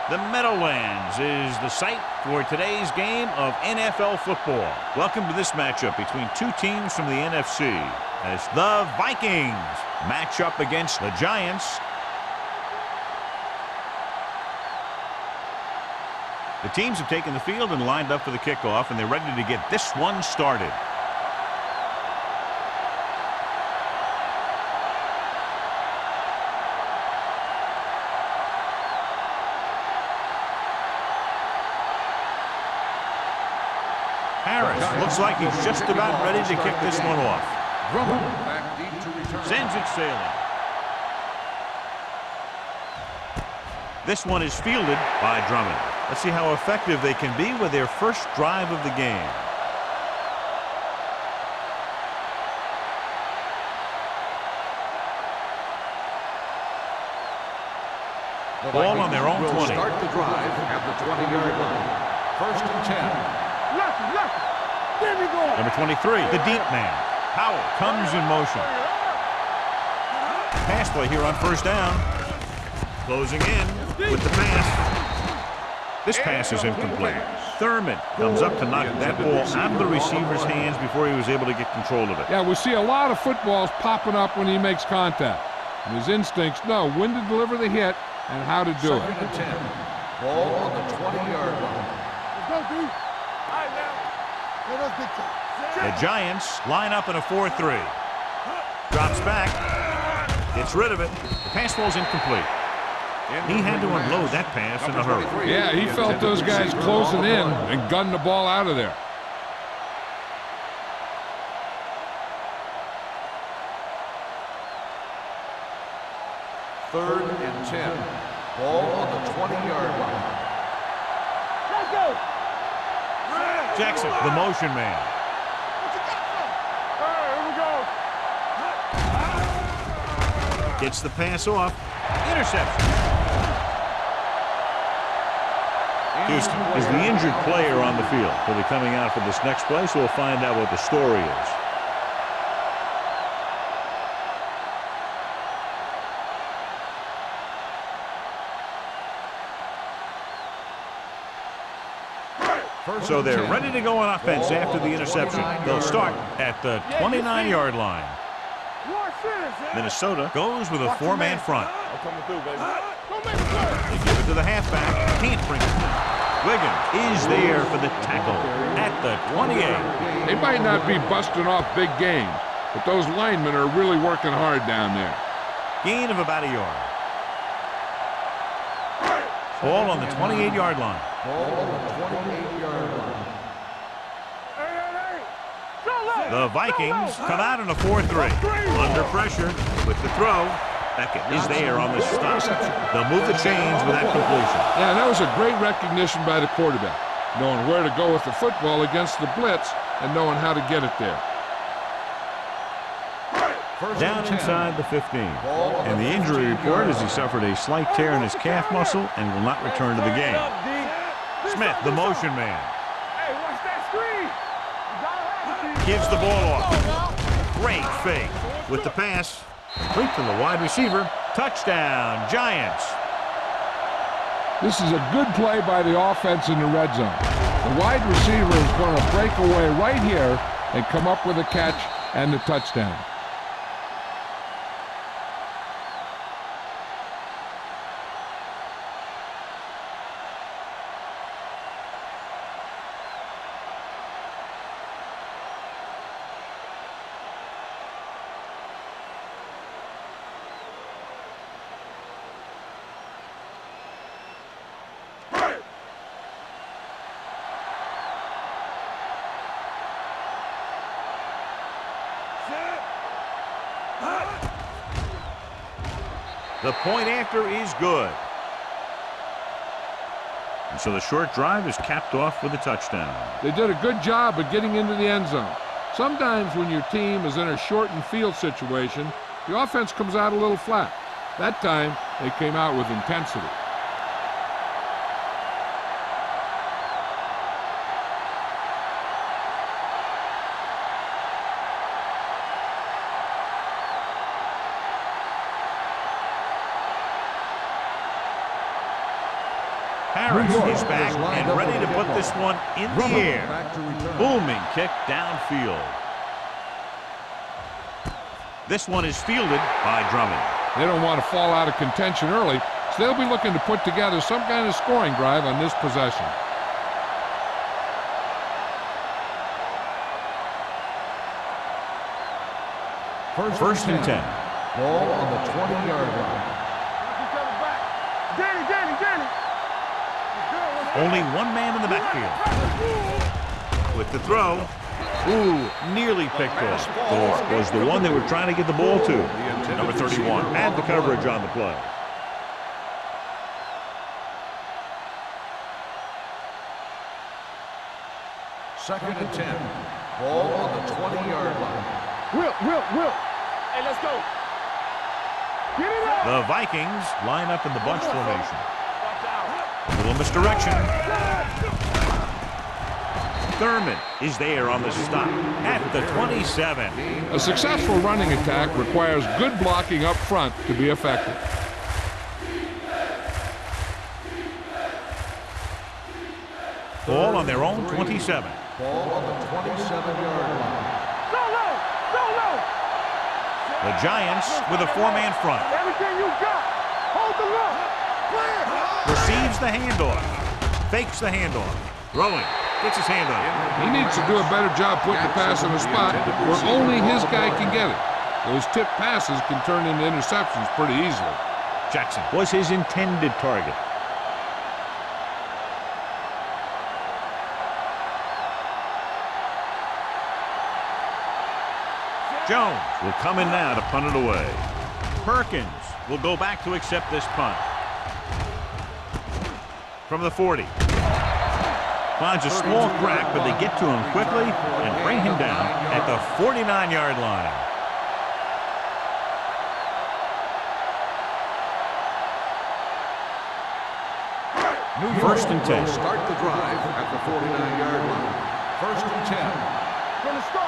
The Meadowlands is the site for today's game of NFL football. Welcome to this matchup between two teams from the NFC as the Vikings match up against the Giants. The teams have taken the field and lined up for the kickoff, and they're ready to get this one started. Harris looks like he's just about ready to kick this one off. Sends it sailing. This one is fielded by Drummond. Let's see how effective they can be with their first drive of the game. Ball on their own 20. Start the drive at the 20-yard line. First and 10. Number 23, the deep man. Powell comes in motion. Pass play here on first down. Closing in with the pass. This pass is incomplete. Thurman comes up to knock that ball out of the receiver's hands before he was able to get control of it. Yeah, we see a lot of footballs popping up when he makes contact. And his instincts know when to deliver the hit and how to do it. Second and 10. Ball on the 20-yard line. Let's go, dude. The Giants line up in a 4-3. Drops back. Gets rid of it. The pass ball's incomplete. He had to unload that pass in a hurry. Yeah, he felt those guys closing in and gunned the ball out of there. Third and 10. Ball on the 20-yard line. Let's go. Jackson, the motion man. Gets the pass off. Interception. Houston is the injured player on the field. He'll be coming out for this next play, so we'll find out what the story is. So they're ready to go on offense after the interception. They'll start at the 29-yard line. Minnesota goes with a four-man front. They give it to the halfback. Can't bring it through. Wiggins is there for the tackle at the 28. They might not be busting off big games, but those linemen are really working hard down there. Gain of about a yard. Ball on the 28-yard line. Ball on the 28-yard line. The Vikings come out in a 4-3. Under pressure with the throw. Beckett is there on the stop. They'll move the chains with that completion. Yeah, that was a great recognition by the quarterback, knowing where to go with the football against the blitz and knowing how to get it there. Down inside the 15. And the injury report is he suffered a slight tear in his calf muscle and will not return to the game. Smith, the motion man. Gives the ball off. Great fake with the pass. Complete to the wide receiver. Touchdown, Giants. This is a good play by the offense in the red zone. The wide receiver is going to break away right here and come up with a catch and the touchdown. The point after is good. And so the short drive is capped off with a touchdown. They did a good job of getting into the end zone. Sometimes when your team is in a shortened field situation, the offense comes out a little flat. That time, they came out with intensity. Harris is back and ready to put this one in the air. Booming kick downfield. This one is fielded by Drummond. They don't want to fall out of contention early, so they'll be looking to put together some kind of scoring drive on this possession. First and 10. Ball on the 20-yard line. Danny. Only one man in the backfield. With the throw. Ooh, nearly picked off. Or was the one they were trying to get the ball to. Number 31 had the coverage on the play. Second and 10. Ball on the 20-yard line. Will. Hey, let's go. Get it up. The Vikings line up in the bunch formation. Watch out. Little misdirection. Thurman is there on the stop at the 27. A successful running attack requires good blocking up front to be effective. Ball on their own 27. Ball on the 27-yard line. Go low. The Giants with a four-man front. Everything you got. Hold the look. Clear. Receives the handoff. Fakes the handoff. Throwing. Gets his hand on it. He needs to do a better job putting the pass in a spot where only his guy can get it. Those tip passes can turn into interceptions pretty easily. Jackson was his intended target. Jones will come in now to punt it away. Perkins will go back to accept this punt. From the 40. Finds a small crack, but they get to him quickly and bring him down at the 49-yard line. First and 10. Start the drive at the 49-yard line. First and 10. From the start.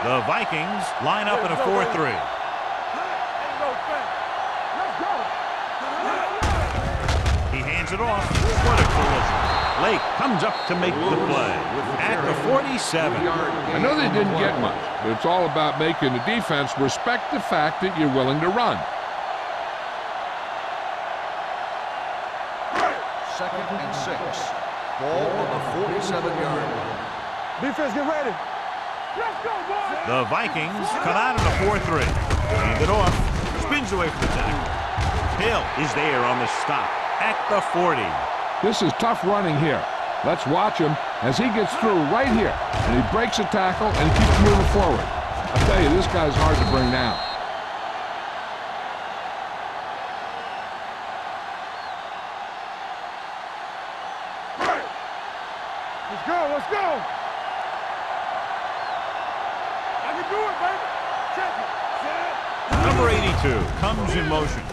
The Vikings line up in a 4-3. Let's go. He hands it off. What a collision. Lake comes up to make the play at the 47. I know they didn't get much, but it's all about making the defense respect the fact that you're willing to run. Second and 6. Ball on the 47-yard line. Defense, get ready. Let's go, boys. The Vikings come out in a 4-3. Hand it off. Spins away from the tackle. Hill is there on the stop at the 40. This is tough running here. Let's watch him as he gets through right here. And he breaks a tackle and he keeps moving forward. I tell you, this guy's hard to bring down. Let's go. I can do it, baby. Check it. Set. Number 82 comes in motion.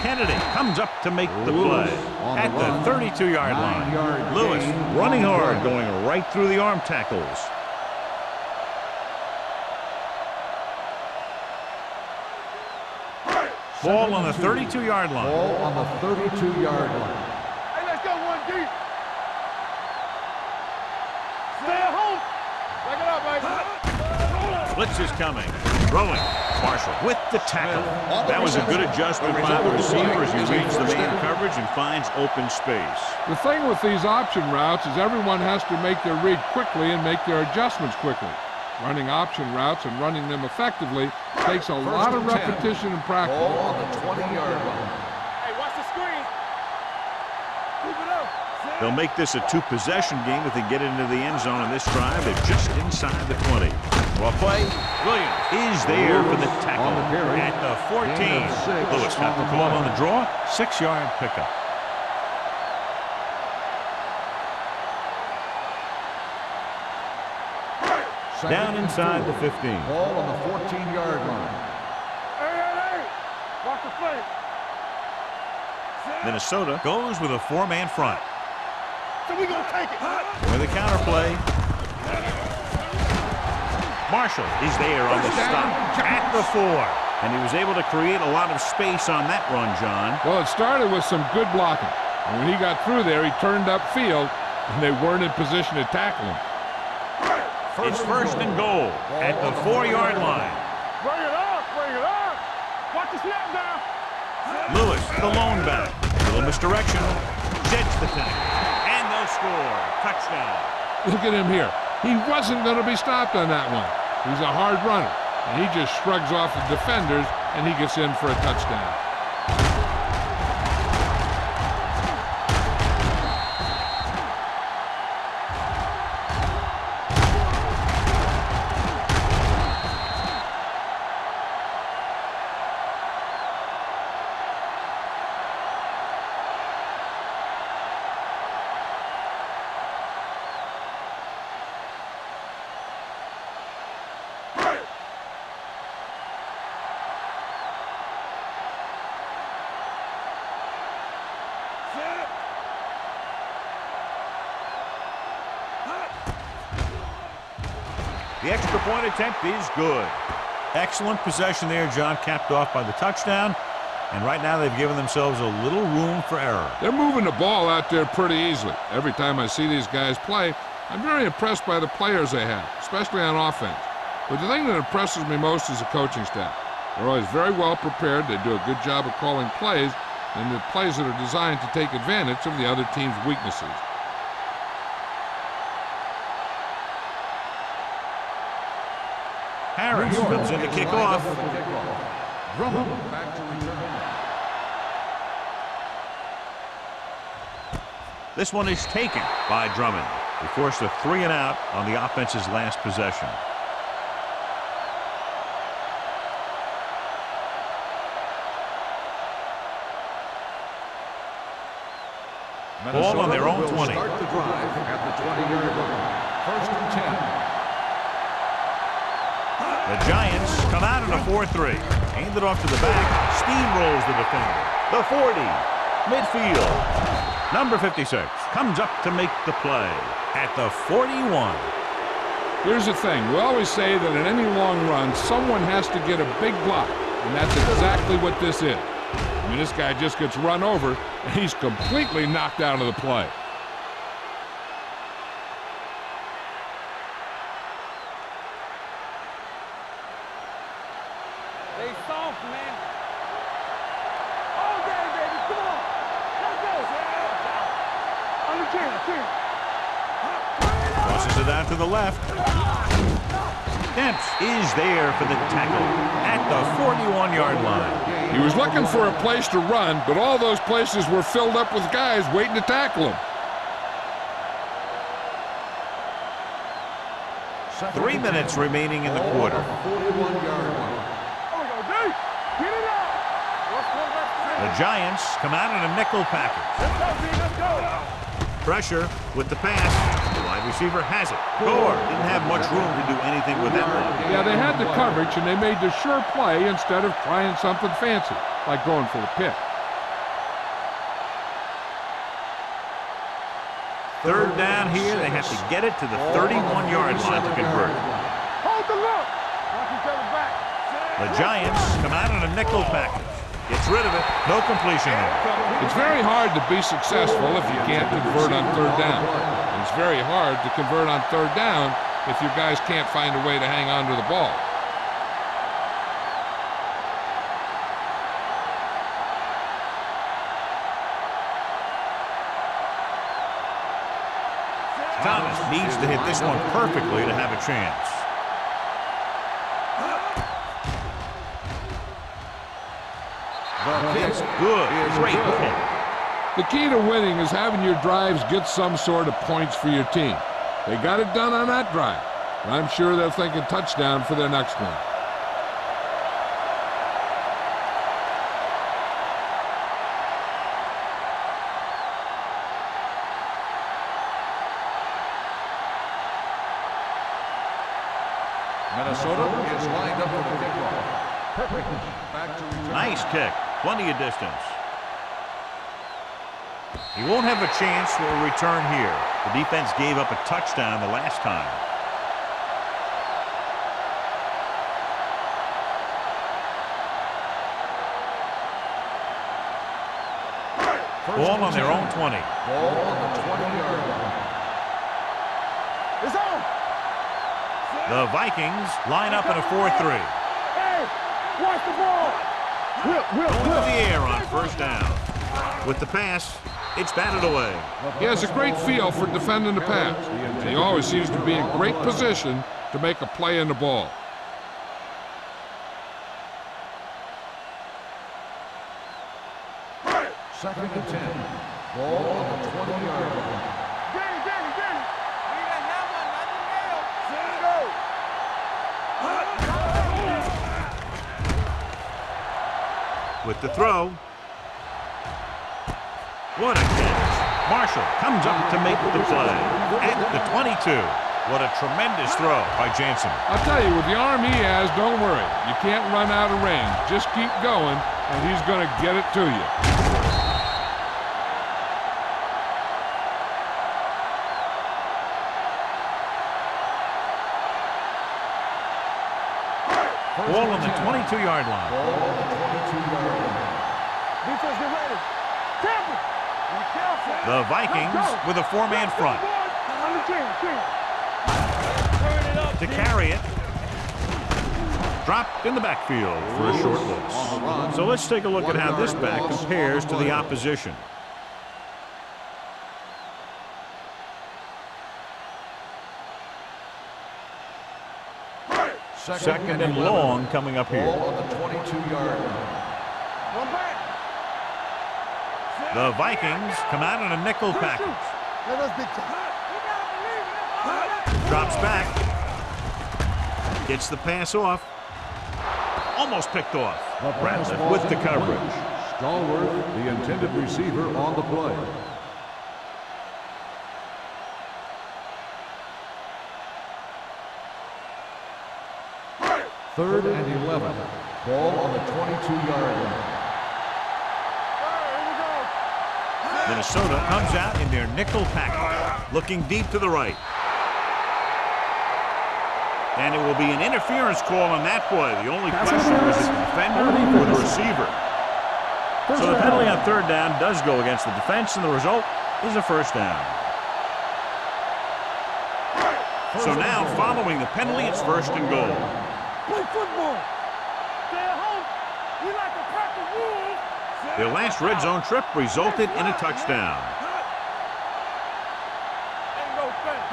Kennedy comes up to make the play at the 32-yard line. Lewis running hard, going right through the arm tackles. Ball on the 32-yard line. Ball on the 32-yard line. Hey, let's go one deep. Stay at home. Back it up, baby. Blitz is coming. Throwing. Marshall with the tackle. That was a good adjustment by the receiver as he reads the man coverage and finds open space. The thing with these option routes is everyone has to make their read quickly and make their adjustments quickly. Running option routes and running them effectively takes a lot of repetition and practice. Ball on the 20-yard line. Hey, watch the screen. Keep it up. They'll make this a two-possession game if they get into the end zone on this drive. They're just inside the 20. Well play. Williams is there for the tackle at the 14. Lewis got the ball on the draw. 6-yard pickup. Down inside the 15. Ball on the 14-yard line. Hey. Watch the play. Minnesota goes with a four-man front. So we gonna take it. With a counterplay. Marshall is there on the stop at the 4. And he was able to create a lot of space on that run, John. Well, it started with some good blocking. And when he got through there, he turned upfield, and they weren't in position to tackle him. It's first and goal at the 4-yard line. Bring it up, bring it up. Watch the snap down. Lewis, the lone back. Little misdirection. Jets the tackle. And they'll score. Touchdown. Look at him here. He wasn't going to be stopped on that one. He's a hard runner, and he just shrugs off the defenders, and he gets in for a touchdown. The extra point attempt is good. Excellent possession there, John, capped off by the touchdown. And right now they've given themselves a little room for error. They're moving the ball out there pretty easily. Every time I see these guys play, I'm very impressed by the players they have, especially on offense. But the thing that impresses me most is the coaching staff. They're always very well prepared. They do a good job of calling plays, and the plays that are designed to take advantage of the other team's weaknesses. Harris comes in to kick off. This one is taken by Drummond. They forced a 3-and-out on the offense's last possession. Ball on their own 20. Start the drive at the 20-yard line. First and 10. The Giants come out in a 4-3. Hand it off to the back. Steamrolls the defender. The 40. Midfield. Number 56 comes up to make the play at the 41. Here's the thing. We always say that in any long run, someone has to get a big block, and that's exactly what this is. I mean, this guy just gets run over, and he's completely knocked out of the play. Stay soft, man. All day, baby. Come on. Let's go. On the 10. Crosses it out to the left. Demps is there for the tackle at the 41-yard line. He was looking for a place to run, but all those places were filled up with guys waiting to tackle him. 3 minutes remaining in the quarter. 41-yard line. The Giants come out in a nickel package. Pressure with the pass. The wide receiver has it. Gore didn't have much room to do anything with that ball. Yeah, they had the coverage, and they made the sure play instead of trying something fancy, like going for a pick. Third down here. They have to get it to the 31-yard line to convert. Hold the look. Watch each other back. The Giants come out in a nickel package. Gets rid of it. No completion there. It's very hard to be successful if you can't convert on third down. And it's very hard to convert on third down if your guys can't find a way to hang on to the ball. Thomas needs to hit this one perfectly to have a chance. It's good. Great pick. The key to winning is having your drives get some sort of points for your team. They got it done on that drive. And I'm sure they're thinking touchdown for their next one. Minnesota is lined up for the kickoff. Perfect. Back to return. Nice kick. Plenty of distance. He won't have a chance for a return here. The defense gave up a touchdown the last time. Ball on their own 20. Ball on the 20-yard line. It's on. The Vikings line up in a 4-3. Hey, watch the ball. Going to the air on first down. With the pass, it's batted away. He has a great feel for defending the pass, and he always seems to be in great position to make a play in the ball. Second and 10. Ball on the 20-yard line. Danny. We done have one, nothing else. Go. With the throw. What a catch. Marshall comes up to make the play. At the 22. What a tremendous throw by Jansen. I'll tell you, with the arm he has, don't worry. You can't run out of range. Just keep going, and he's going to get it to you. Ball on the 22-yard line. Ball on the 22-yard line. Defense, get ready. Tampa. Be careful. The Vikings with a four-man front. On the team. Turn it up. To carry it. Dropped in the backfield for a short loss. So let's take a look at how this back compares to the opposition. Second and long coming up here. Ball on the 22-yard line. One back. The Vikings come out in a nickel package. Let us big time. Drops back. Gets the pass off. Almost picked off. Bradley with the coverage. Stallworth, the intended receiver, on the play. Third and 11. Ball on the 22-yard line. Minnesota comes out in their nickel package, looking deep to the right. And it will be an interference call on that play. The only question was it the defender or the receiver. So the penalty on third down does go against the defense, and the result is a first down. So now, following the penalty, it's first and goal. Play football. Stay at home. We like to practice rules. Their last red zone trip resulted in a touchdown. Ain't no fence.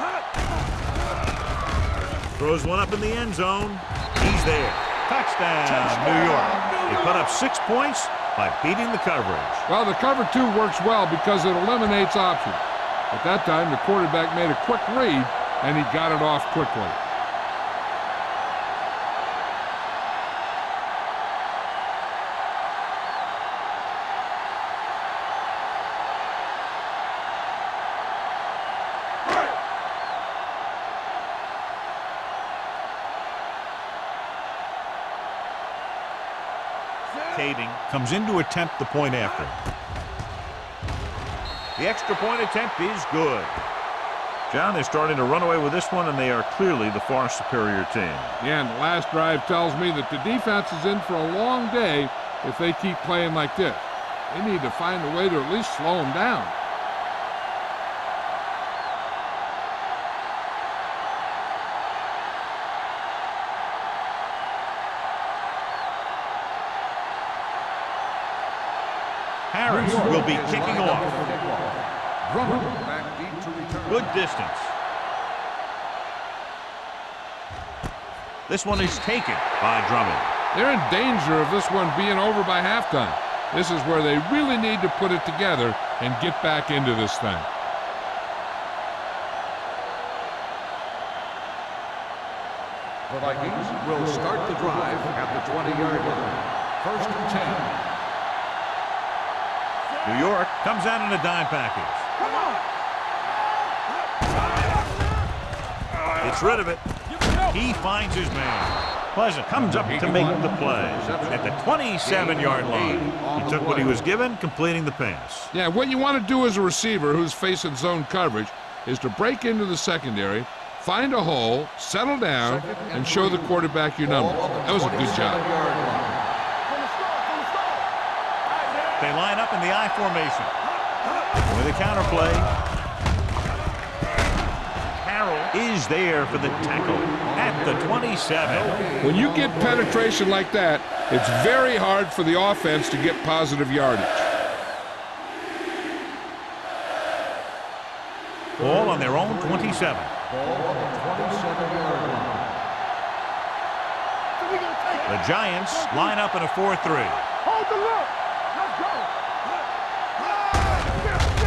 Throws one up in the end zone. He's there. Touchdown, New York. They put up 6 points by beating the coverage. Well, the cover two works well because it eliminates options. At that time, the quarterback made a quick read, and he got it off quickly. Kading comes in to attempt the point after. The extra point attempt is good. John, they're starting to run away with this one, and they are clearly the far superior team. Yeah, and the last drive tells me that the defense is in for a long day if they keep playing like this. They need to find a way to at least slow them down. Harris will be kicking off. Drummond back deep to return. Good distance. This one is taken by Drummond. They're in danger of this one being over by halftime. This is where they really need to put it together and get back into this thing. The Vikings will start the drive at the 20-yard line. First and 10. New York comes out in a dime package. Gets rid of it. He finds his man. Pleasant comes up to make the play at the 27-yard line. He took what he was given, completing the pass. Yeah, what you want to do as a receiver who's facing zone coverage is to break into the secondary, find a hole, settle down, and show the quarterback your number. That was a good job. They line up in the I formation. With a counter play. Carroll is there for the tackle at the 27. When you get penetration like that, it's very hard for the offense to get positive yardage. Ball on their own 27. Ball on the 27-yard line. The Giants line up in a 4-3. Hold the look. Let's go.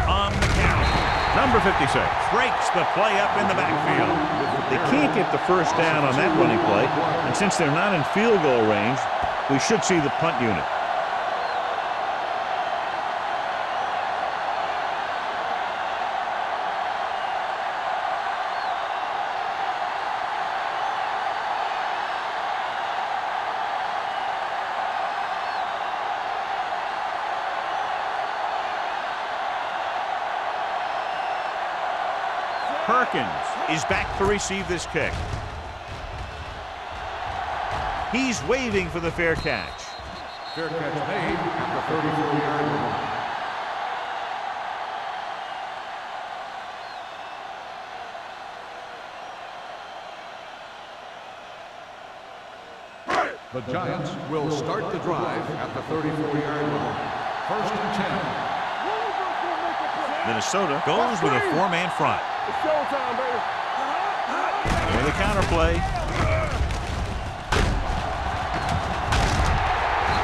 On the count. Number 56 breaks the play up in the backfield. They can't get the first down on that running play, and since they're not in field goal range, we should see the punt unit. Perkins is back to receive this kick. He's waving for the fair catch. Fair catch made at the 34-yard line. The Giants will start the drive at the 34-yard line. First and 10. Minnesota goes with a four-man front. It's showtime, baby. With a counter play.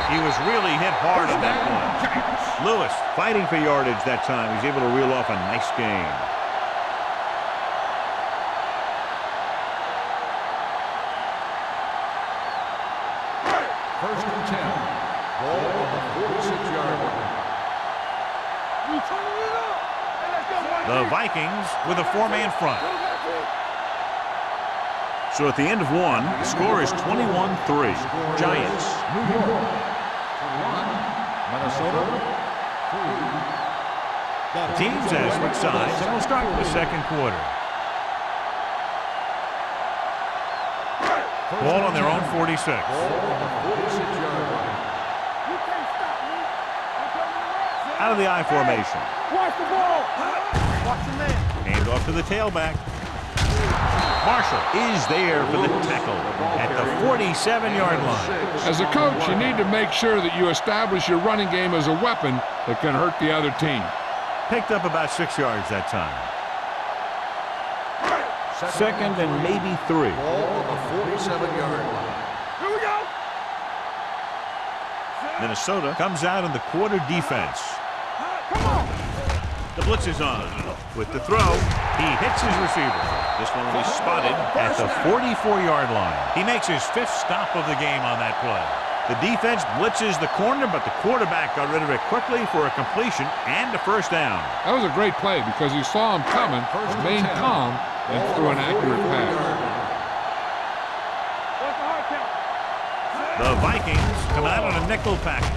He was really hit hard on that one. Lewis fighting for yardage that time. He's able to reel off a nice gain. First and 10. Ball on the 46-yard line. The Vikings with a four-man front. So at the end of one, the score is 21-3. Giants. New York. 21. Minnesota. 3. Teams have switched sides, and we'll start the second quarter. Ball on their own 46. Ball on the 46-yard line. Out of the I formation. Watch the ball. Watch the man. Hand off to the tailback. Marshall is there for the tackle at the 47-yard line. As a coach, you need to make sure that you establish your running game as a weapon that can hurt the other team. Picked up about 6 yards that time. Second and maybe 3. Ball on the 47-yard line. Here we go. Minnesota comes out in the quarter defense. Come on. The blitz is on. With the throw, he hits his receiver. This one will be spotted at the 44-yard line. He makes his 5th stop of the game on that play. The defense blitzes the corner, but the quarterback got rid of it quickly for a completion and a first down. That was a great play because he saw him coming, remained calm, and threw an accurate pass. What's the hard count? The Vikings come out on a nickel package.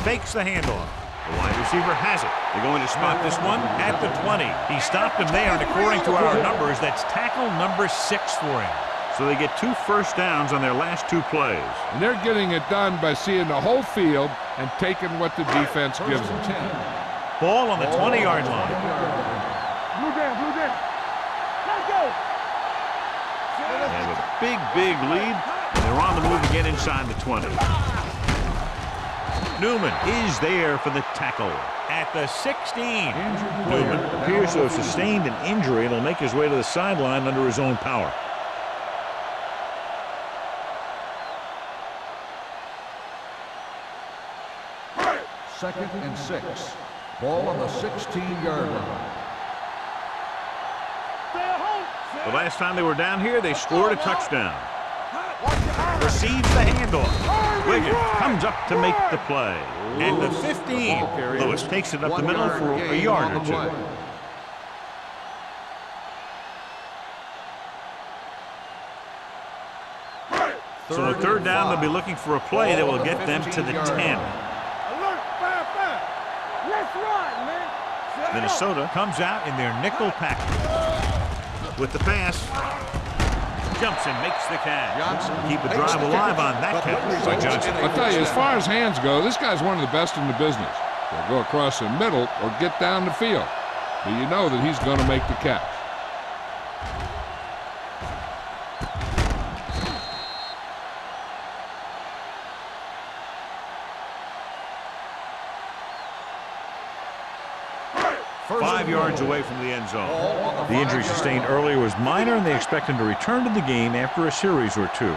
Fakes the handoff. The wide receiver has it. They're going to spot this one at the 20. He stopped him there, and according to our numbers, that's tackle number 6 for him. So they get 2 first downs on their last 2 plays. And they're getting it done by seeing the whole field and taking what the defense gives them. Ball on the 20-yard line. Blue down, blue down. Let's go. They have a big lead, and they're on the move to get inside the 20. Newman is there for the tackle at the 16. Newman appears to have sustained an injury and will make his way to the sideline under his own power. Second and 6. Ball on the 16-yard line. The last time they were down here, they scored a touchdown. Receives the handoff. Wiggins comes up to make the play. And the 15. Lewis takes it up the middle for a yard or 2. So a third down, they'll be looking for a play that will get them to the 10. Alert, fire. Let's run, man. Minnesota comes out in their nickel package. With the pass. Jumps and makes the catch. Keep the drive alive on that catch by Johnson. I'll tell you, as far as hands go, this guy's one of the best in the business. He'll go across the middle or get down the field. But you know that he's going to make the catch. Five yards away from the end zone. The injury sustained earlier was minor, and they expect him to return to the game after a series or two.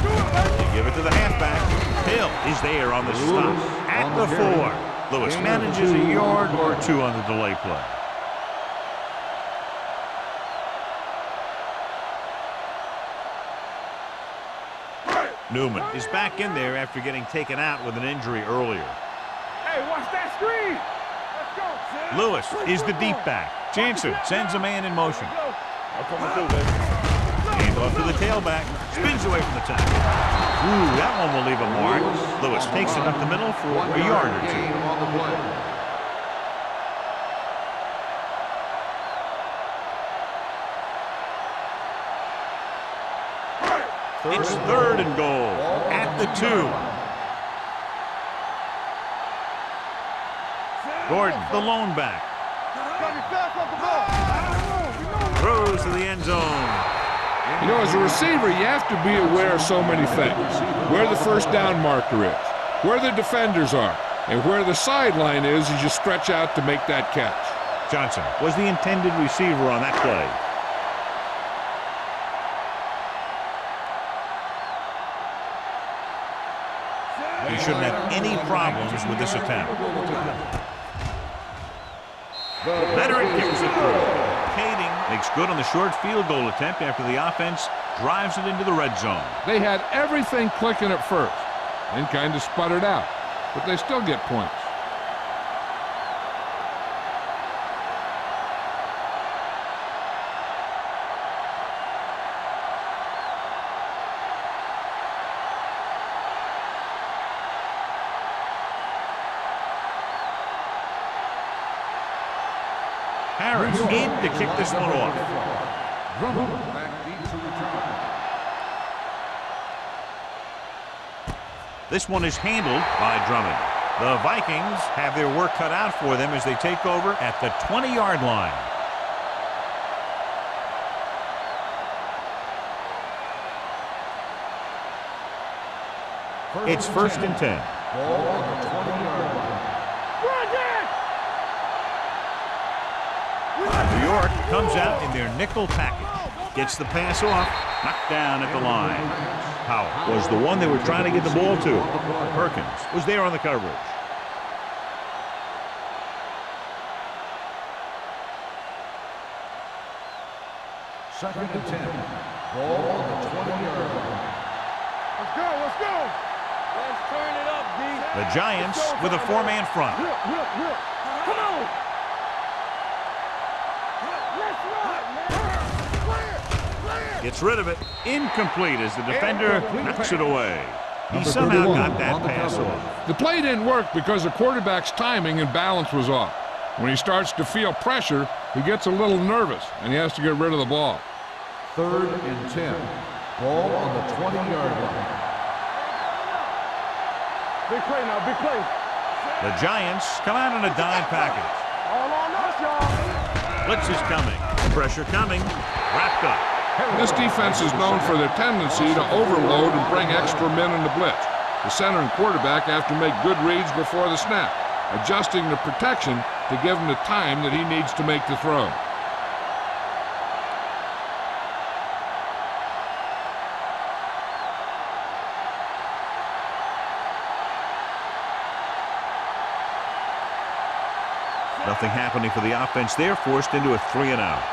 They give it to the halfback. Hill is there on the stop at the 4. Lewis manages a yard or two on the delay play. Newman is back in there after getting taken out with an injury earlier. Hey, watch that screen. Lewis is the deep back. Jansen sends a man in motion. Hand off to the tailback. Spins away from the tackle. Ooh, that one will leave a mark. Lewis takes it up the middle for a yard or two. It's 3rd and goal at the 2. Gordon, the lone back. Throws to the end zone. You know, as a receiver, you have to be aware of so many things. Where the first down marker is, where the defenders are, and where the sideline is as you stretch out to make that catch. Johnson was the intended receiver on that play. He shouldn't have any problems with this attempt. Veteran kicks it through. Kading makes good on the short field goal attempt after the offense drives it into the red zone. They had everything clicking at first, then kind of sputtered out, but they still get points. Harris in to kick this one off. This one is handled by Drummond. The Vikings have their work cut out for them as they take over at the 20-yard line. It's 1st and 10. Ball on the 20-yard line. New York comes out in their nickel package. Gets the pass off, knocked down at the line. Powell was the one they were trying to get the ball to. Perkins was there on the coverage. Second and 10. Ball on the 20-yard line. Let's go, let's go. Let's turn it up, D. The Giants with a 4-man front. Come on. Let's run, man. Gets rid of it. Incomplete as the defender knocks it away. He somehow got that pass off. The play didn't work because the quarterback's timing and balance was off. When he starts to feel pressure, he gets a little nervous, and he has to get rid of the ball. 3rd and 10. Ball on the 20-yard line. Big play now, big play. The Giants come out in a dime package. All on us, y'all. Blitz is coming. Pressure coming. Wrapped up. This defense is known for their tendency to overload and bring extra men in the blitz. The center and quarterback have to make good reads before the snap, adjusting the protection to give him the time that he needs to make the throw. Nothing happening for the offense there, forced into a 3-and-out.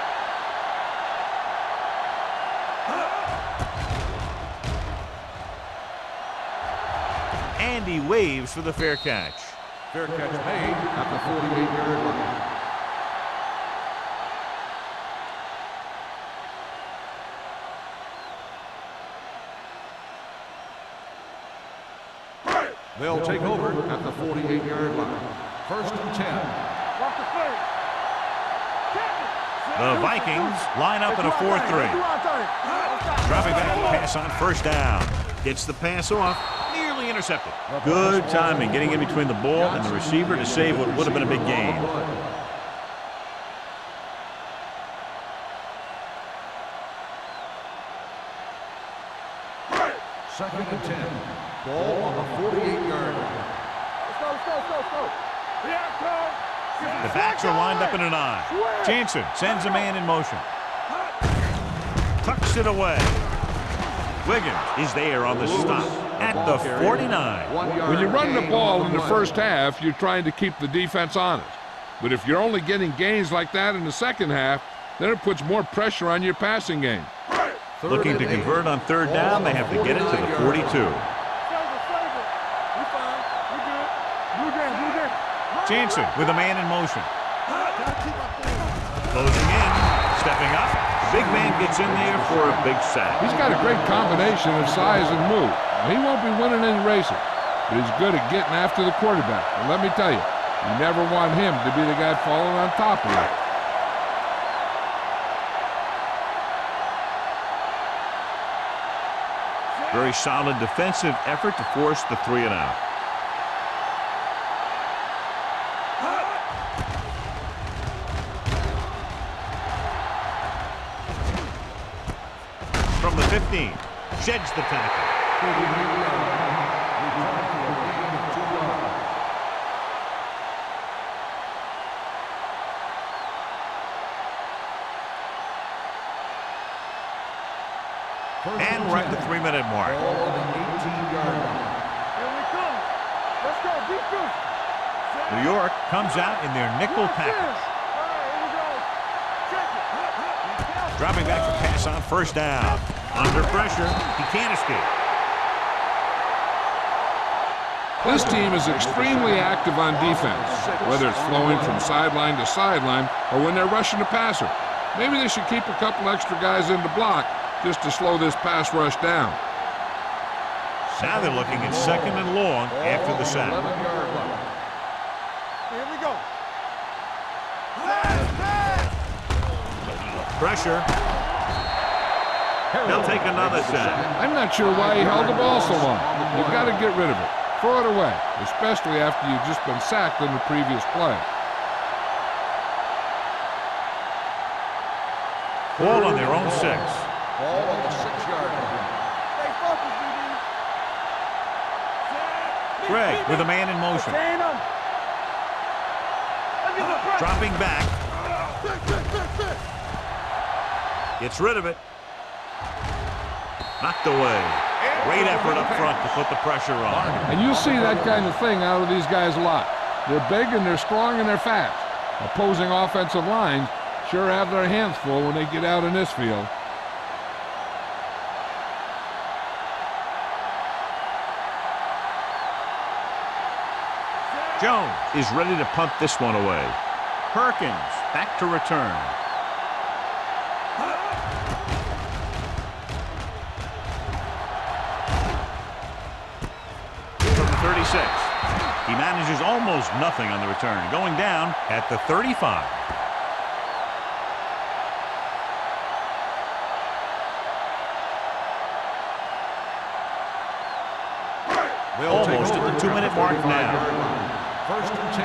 And he waves for the fair catch. Fair catch made at the 48-yard line. They'll take over at the 48-yard line. 1st and 10. The Vikings line up in a 4-3. Dropping back, pass on 1st down. Gets the pass off, nearly being intercepted. Good timing, getting in between the ball and the receiver to save what would have been a big gain. Second and 10. Ball on the 48-yard line. Let's go. Yeah, come. The backs are lined up in an eye. Jansen sends a man in motion. Tucks it away. Wiggins is there on the stop at the 49. When you run the ball in the first half, you're trying to keep the defense honest. But if you're only getting gains like that in the second half, then it puts more pressure on your passing game. Looking to convert on third down, they have to get it to the 42. Jansen with a man in motion. Closing in, stepping up. The big man gets in there for a big sack. He's got a great combination of size and move. Now, he won't be winning any races, but he's good at getting after the quarterback. And let me tell you, you never want him to be the guy falling on top of you. Very solid defensive effort to force the 3 and out. From the 15, sheds the tackle. And we're at the 3-minute mark. Ball on the 18-yard line. Here we come. Let's go. Defense. New York comes out in their nickel package. All right, here we go. Check it. Dropping back to pass on first down. Under pressure, he can't escape. This team is extremely active on defense, whether it's flowing from sideline to sideline or when they're rushing the passer. Maybe they should keep a couple extra guys in the block just to slow this pass rush down. Now they're looking at second and long after the sack. 11-yard line. Here we go. Pressure. They'll take another sack. I'm not sure why he held the ball so long. You've got to get rid of it. Throw it away, especially after you've just been sacked in the previous play. Ball on their own 6. Ball on the 6-yard line. Stay focused, DB. Greg with a man in motion. Chain him. Dropping back. Gets rid of it. Knocked away. Great effort up front to put the pressure on. And you see that kind of thing out of these guys a lot. They're big and they're strong and they're fast. Opposing offensive lines sure have their hands full when they get out in this field. Jones is ready to punt this one away. Perkins back to return. From the 36. He manages almost nothing on the return. Going down at the 35. Almost at the 2-minute mark now. First and 10.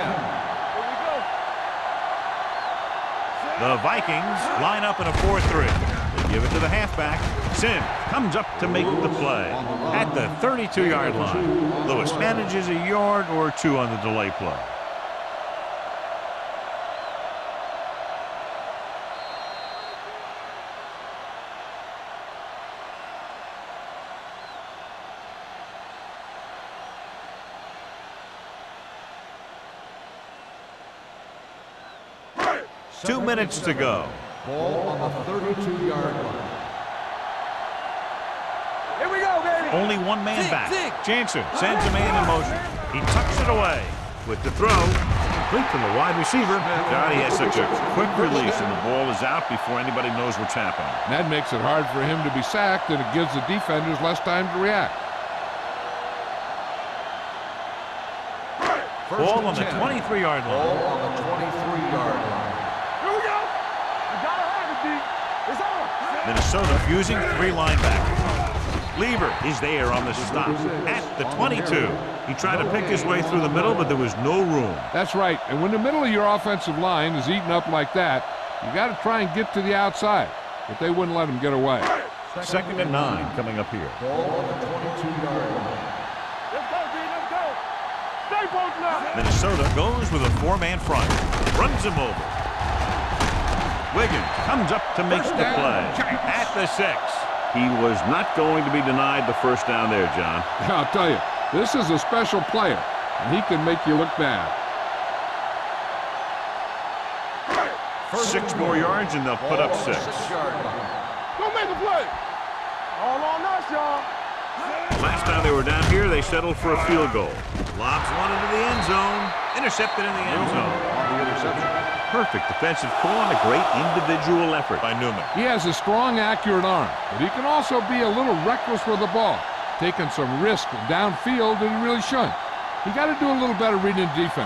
The Vikings line up in a 4-3. They give it to the halfback. Sim comes up to make the play at the 32-yard line. Lewis manages a yard or 2 on the delay play. Two minutes to go. Ball on the 32-yard line. Here we go, baby. Only one man back. Jansen sends a man in motion. He tucks it away with the throw. Complete to the wide receiver. God, he has such a quick release, and the ball is out before anybody knows what's happening. And that makes it hard for him to be sacked, and it gives the defenders less time to react. Ball on the 23-yard line. Ball on the 23-yard line. Here we go. We gotta have it, D. It's on. Minnesota fusing 3 linebackers. Lever is there on the stop at the 22. He tried to pick his way through the middle, but there was no room. That's right. And when the middle of your offensive line is eaten up like that, you got to try and get to the outside. But they wouldn't let him get away. 2nd and 9 coming up here. Ball on the 22-yard line. Let's go, D. Let's go. Stay posted up. Minnesota goes with a 4-man front. Runs him over. Wiggins comes up to make the play at the 6. He was not going to be denied the first down there, John. Yeah, I'll tell you, this is a special player, and he can make you look bad. 6 more yards, and they'll put up 6. Go make a play. All on us, y'all. Last time they were down here, they settled for a field goal. Lobs one into the end zone. Intercepted in the end zone. On the interception. Perfect defensive call and a great individual effort by Newman. He has a strong, accurate arm, but he can also be a little reckless with the ball, taking some risk downfield that he really shouldn't. You got to do a little better reading defense.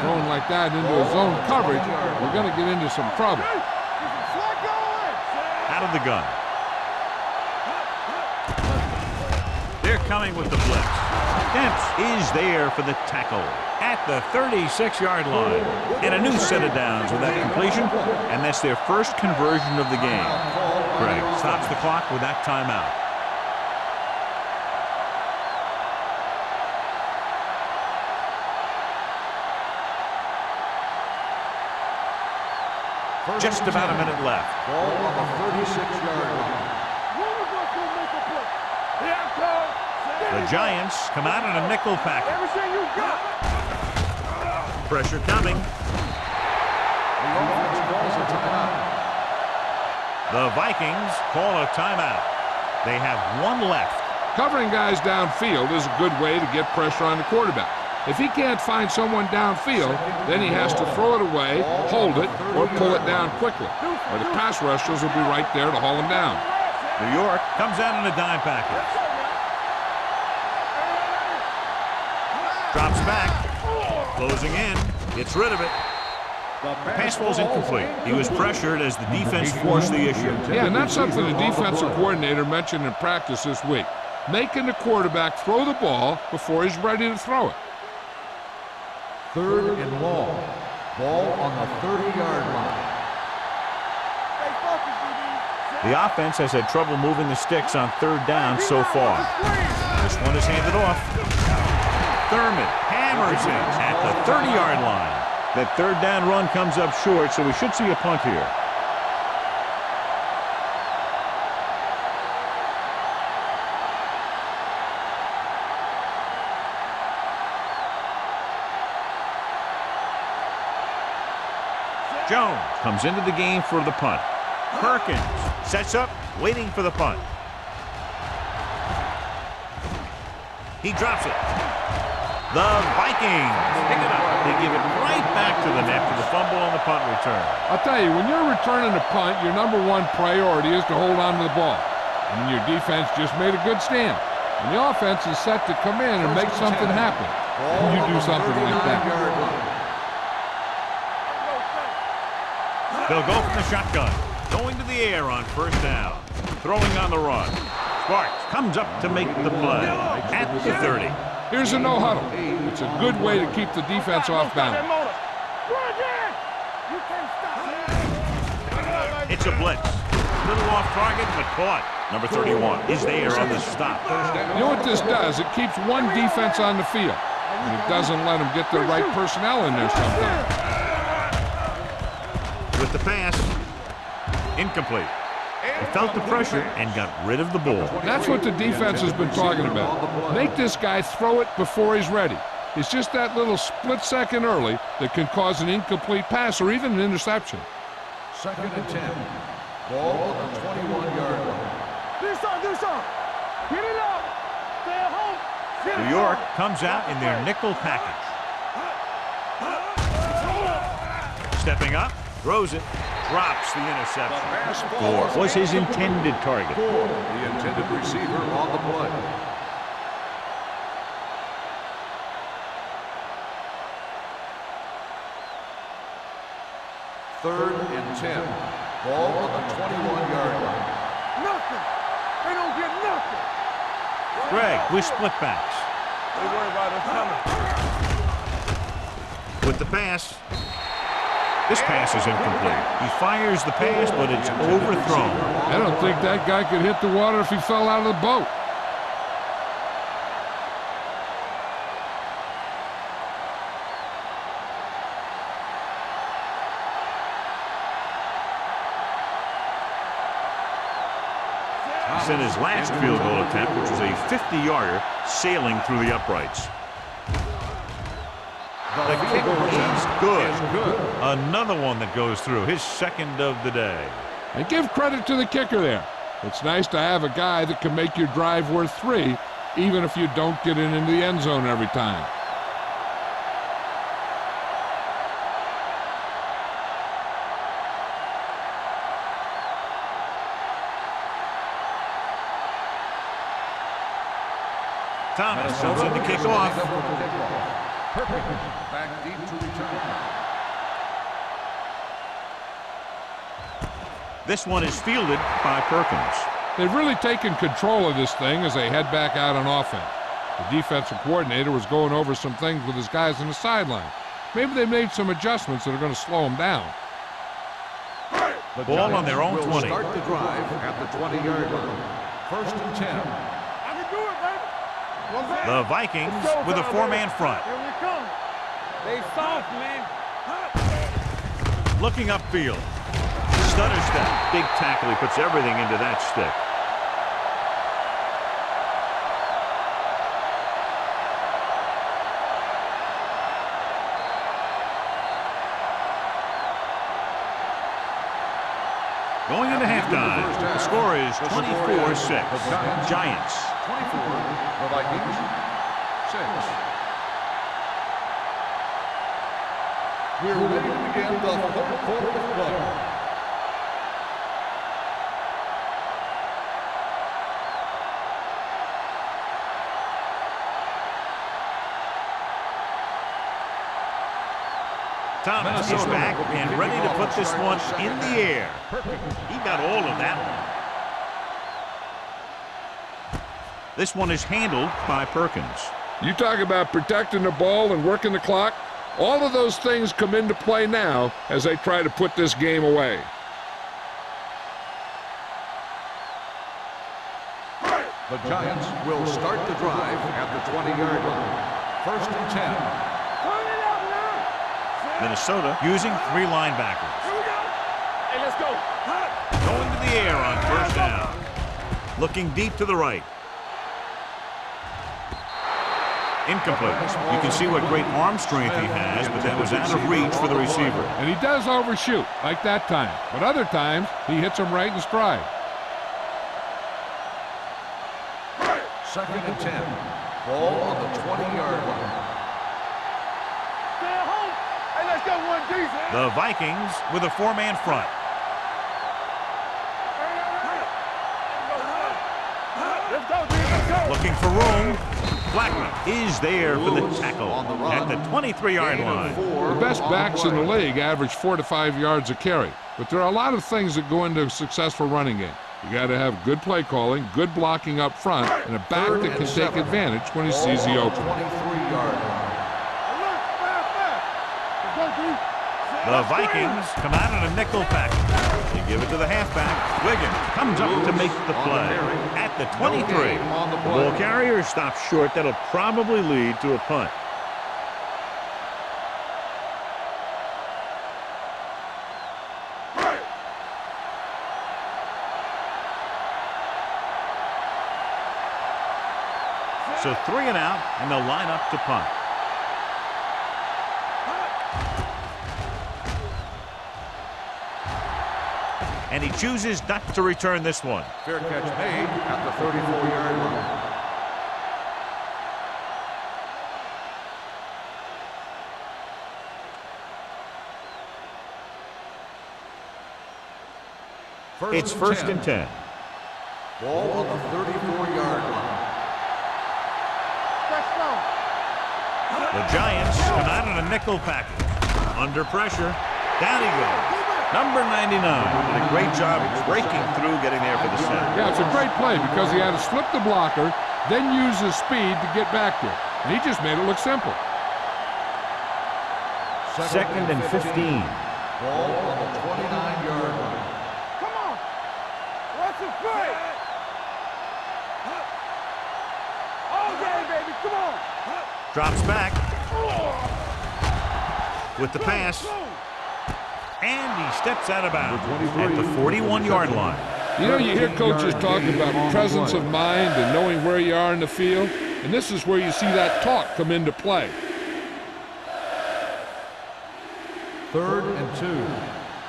Throwing like that into his zone coverage, we're going to get into some trouble. Out of the gun. They're coming with the blitz. Dempsey is there for the tackle at the 36-yard line. And a new set of downs with that completion, and that's their first conversion of the game. Greg stops the clock with that timeout. Just about a minute left. Ball on the 36-yard line. The Giants come out in a nickel package. Everything you got. Pressure coming. The offense calls a timeout. The Vikings call a timeout. They have 1 left. Covering guys downfield is a good way to get pressure on the quarterback. If he can't find someone downfield, then he has to throw it away, hold it, or pull it down quickly. Or the pass rushers will be right there to haul him down. New York comes out in a dime package. Drops back. Closing in. Gets rid of it. The pass ball's incomplete. He was pressured as the defense forced the issue. Yeah, and that's something the defensive coordinator mentioned in practice this week. Making the quarterback throw the ball before he's ready to throw it. 3rd and long. Ball on the 30-yard line. The offense has had trouble moving the sticks on 3rd down so far. This one is handed off. Thurman hammers in at the 30-yard line. That 3rd down run comes up short, so we should see a punt here. Jones comes into the game for the punt. Perkins sets up, waiting for the punt. He drops it. The Vikings pick it up. They give it right back to the net for the fumble on the punt return. I'll tell you, when you're returning a punt, your number 1 priority is to hold on to the ball. And your defense just made a good stand. And the offense is set to come in and make something happen. And you do something like that. They'll go from the shotgun. Going to the air on 1st down. Throwing on the run. Sparks comes up to make the play at the 30. Here's a no-huddle. It's a good way to keep the defense off balance. It's a blitz. Little off target, but caught. Number 31 is there on the stop. You know what this does? It keeps one defense on the field, and it doesn't let them get the right personnel in there sometimes. With the pass, incomplete. He felt the pressure and got rid of the ball. That's what the defense has been talking about. Make this guy throw it before he's ready. It's just that little split second early that can cause an incomplete pass or even an interception. 2nd and 10. Ball on the 21-yard line. Do something. Get it up. Stay at home. New York comes out in their nickel package. Stepping up, throws it, drops the interception. Gore was his intended target. The intended receiver on the play. Third and 10. Ball on the 21-yard line. Nothing. They don't get nothing. Greg with split backs. Don't worry about us coming. With the pass. This pass is incomplete. He fires the pass, but it's overthrown. I don't think that guy could hit the water if he fell out of the boat. He sent his last field goal attempt, which was a 50-yarder, sailing through the uprights. The kick is good. Another one that goes through, his second of the day. And give credit to the kicker there. It's nice to have a guy that can make your drive worth 3, even if you don't get it into the end zone every time. Thomas comes in to kick off. Back deep to return. This one is fielded by Perkins. They've really taken control of this thing as they head back out on offense. The defensive coordinator was going over some things with his guys on the sideline. Maybe they made some adjustments that are going to slow them down. The Ball on their own will 20. Start the drive at the 20-yard line. 1st and 10. I can do it, baby. One back. The Vikings with a 4-man front. Here we come. They soft, man. Looking upfield. Stutter step. Big tackle. He puts everything into that stick. Going into halftime, the score is 24-6. Giants. 24, the Vikings, 6. We're ready to begin the 4th quarter of play. Thomas is back and ready to put this one in the air. He got all of that one. This one is handled by Perkins. You talk about protecting the ball and working the clock. All of those things come into play now as they try to put this game away. The Giants will start the drive at the 20-yard line. 1st and 10. Turn it up now. Minnesota using 3 linebackers. Here we go. Hey, let's go. Going to the air on 1st down. Looking deep to the right. Incomplete. You can see what great arm strength he has, but that was out of reach for the receiver. And he does overshoot, like that time. But other times, he hits him right in stride. 2nd and 10. Ball on the 20-yard line. Stay at home. Hey, let's go one deep. The Vikings with a 4-man front. Let's go, dude. Let's go. Looking for room. Blackman is there for the tackle at the 23-yard line. The best backs in the league average 4 to 5 yards a carry. But there are a lot of things that go into a successul running game. You got to have good play calling, good blocking up front, and a back that can take advantage when he sees the opening. 23-yard line. Alert, fast. Let's go, dude. The Vikings come out in a nickel package. They give it to the halfback. Wiggins comes up to make the play at the 23. The ball carrier stops short. That'll probably lead to a punt. So 3 and out, and they'll line up to punt. And he chooses not to return this one. Fair catch made at the 34-yard line. It's 1st and 10. Ball on the 34-yard line. Let's go. The Giants come out in a nickel package. Under pressure. Down he goes. Number 99 did a great job breaking through, getting there for the sack. Yeah, it's a great play because he had to slip the blocker, then use his speed to get back there. And he just made it look simple. Second and 15. Ball on the 29-yard line. Come on. What's the play? All day, baby. Come on. Drops back with the pass. And he steps out of bounds at the 41-yard line. You know, you hear coaches talk about presence of mind and knowing where you are in the field, and this is where you see that talk come into play. 3rd and 2.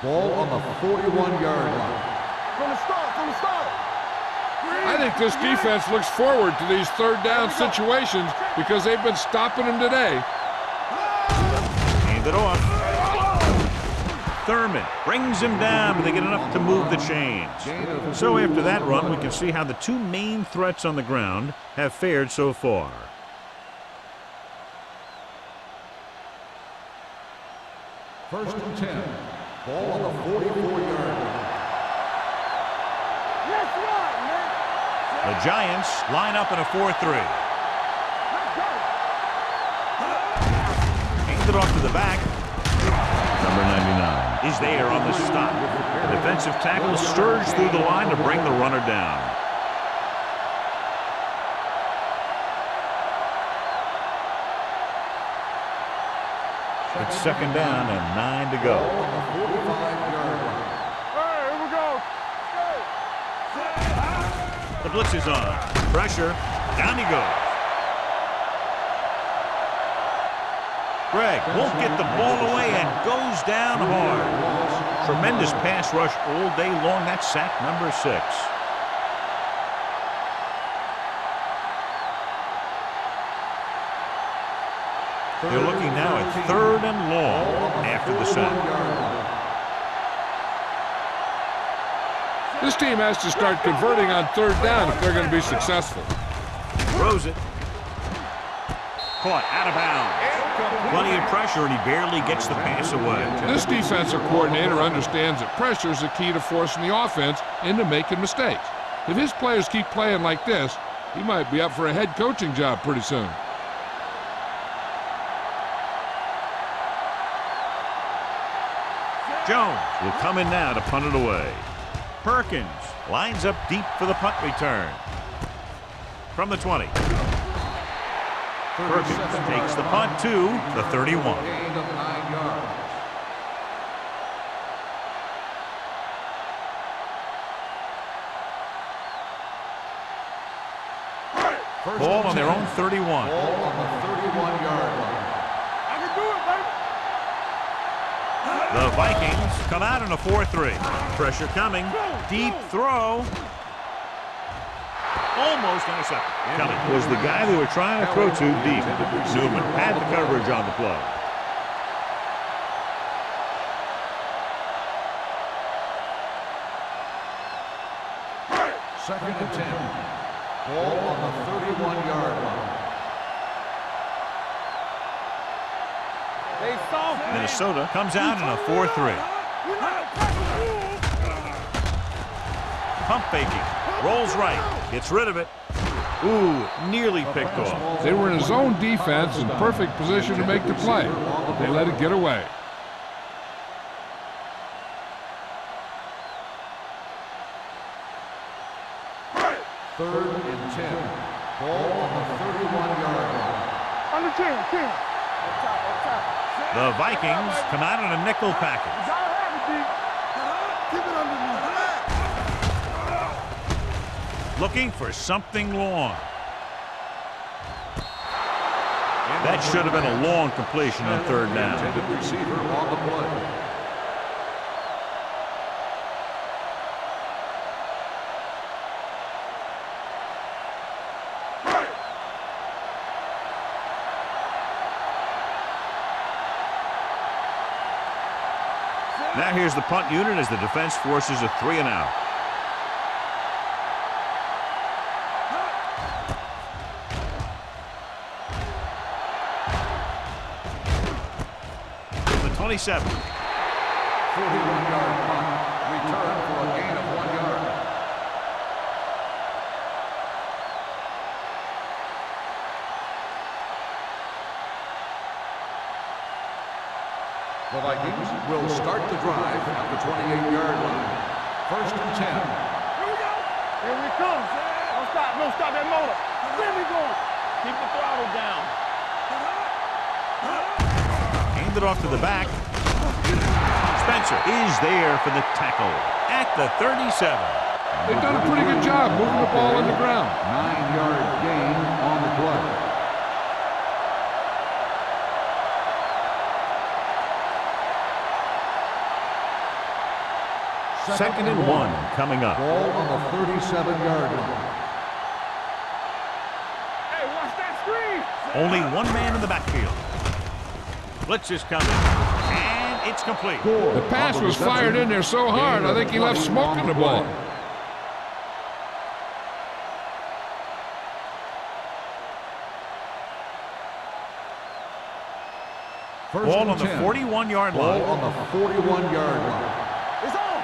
Ball on the 41-yard line. From the start. I think this defense looks forward to these third down situations because they've been stopping them today. Hand it off. Thurman brings him down, but they get enough to move the chains. So after that run, we can see how the two main threats on the ground have fared so far. First and 10. Ball on the 44-yard line. Let's run, man. The Giants line up in a 4-3. Let's go. Hand it off to the back. Number 99 is there on the stop. The defensive tackle surged through the line to bring the runner down. It's second down and 9 to go. On the 45-yard line. Hey, here we go. The blitz is on. Pressure. Down he goes. Gregg won't get the ball away and goes down hard. Tremendous pass rush all day long. That's sack number 6. They're looking now at 3rd and long after the sack. This team has to start converting on 3rd down if they're going to be successful. Throws it. Caught out of bounds. Plenty of pressure, and he barely gets the pass away. This defensive coordinator understands that pressure is the key to forcing the offense into making mistakes. If his players keep playing like this, he might be up for a head coaching job pretty soon. Jones will come in now to punt it away. Perkins lines up deep for the punt return. From the 20. Perkins takes the punt to the 31. Gain of 9 yards. Ball on their own 31. Ball on the 31-yard line. I can do it, baby. The Vikings come out in a 4-3. Pressure coming. Deep throw. Almost intercepted. Kelly was the guy they were trying to throw to deep. Newman had the coverage on the play. Second and 10. Ball on the 31-yard line. They soft, man. Minnesota comes out in a 4-3. Pump faking. Rolls right. Gets rid of it. Ooh, nearly picked off. They were in his own defense in perfect position to make the play, but they let it get away. Third and 10. Ball on the 31-yard line. On the 10. Up top. The Vikings come out in a nickel package. Y'all have it, D. Keep it underneath. Looking for something long. That should have been a long completion on 3rd down. Intended receiver on the play. Now here's the punt unit as the defense forces a 3-and-out. The 27. 41-yard punt. Return for a gain of 1 yard. The Vikings will start the drive at the 28-yard line. First and 10. Here we go. Here we come. Don't stop. Don't stop that motor. Let me go. Keep the throttle down. Hand it off to the back. Spencer is there for the tackle at the 37. They've done a pretty good job moving the ball on the ground. 9-yard gain on the play. Second and 1 coming up. Ball on the 37-yard line. Hey, watch that screen. Only one man in the backfield. Blitz is coming, and it's complete. The pass was fired in there so hard, I think he left smoke in the ball. Ball on the 41-yard line. Ball on the 41-yard line. It's on.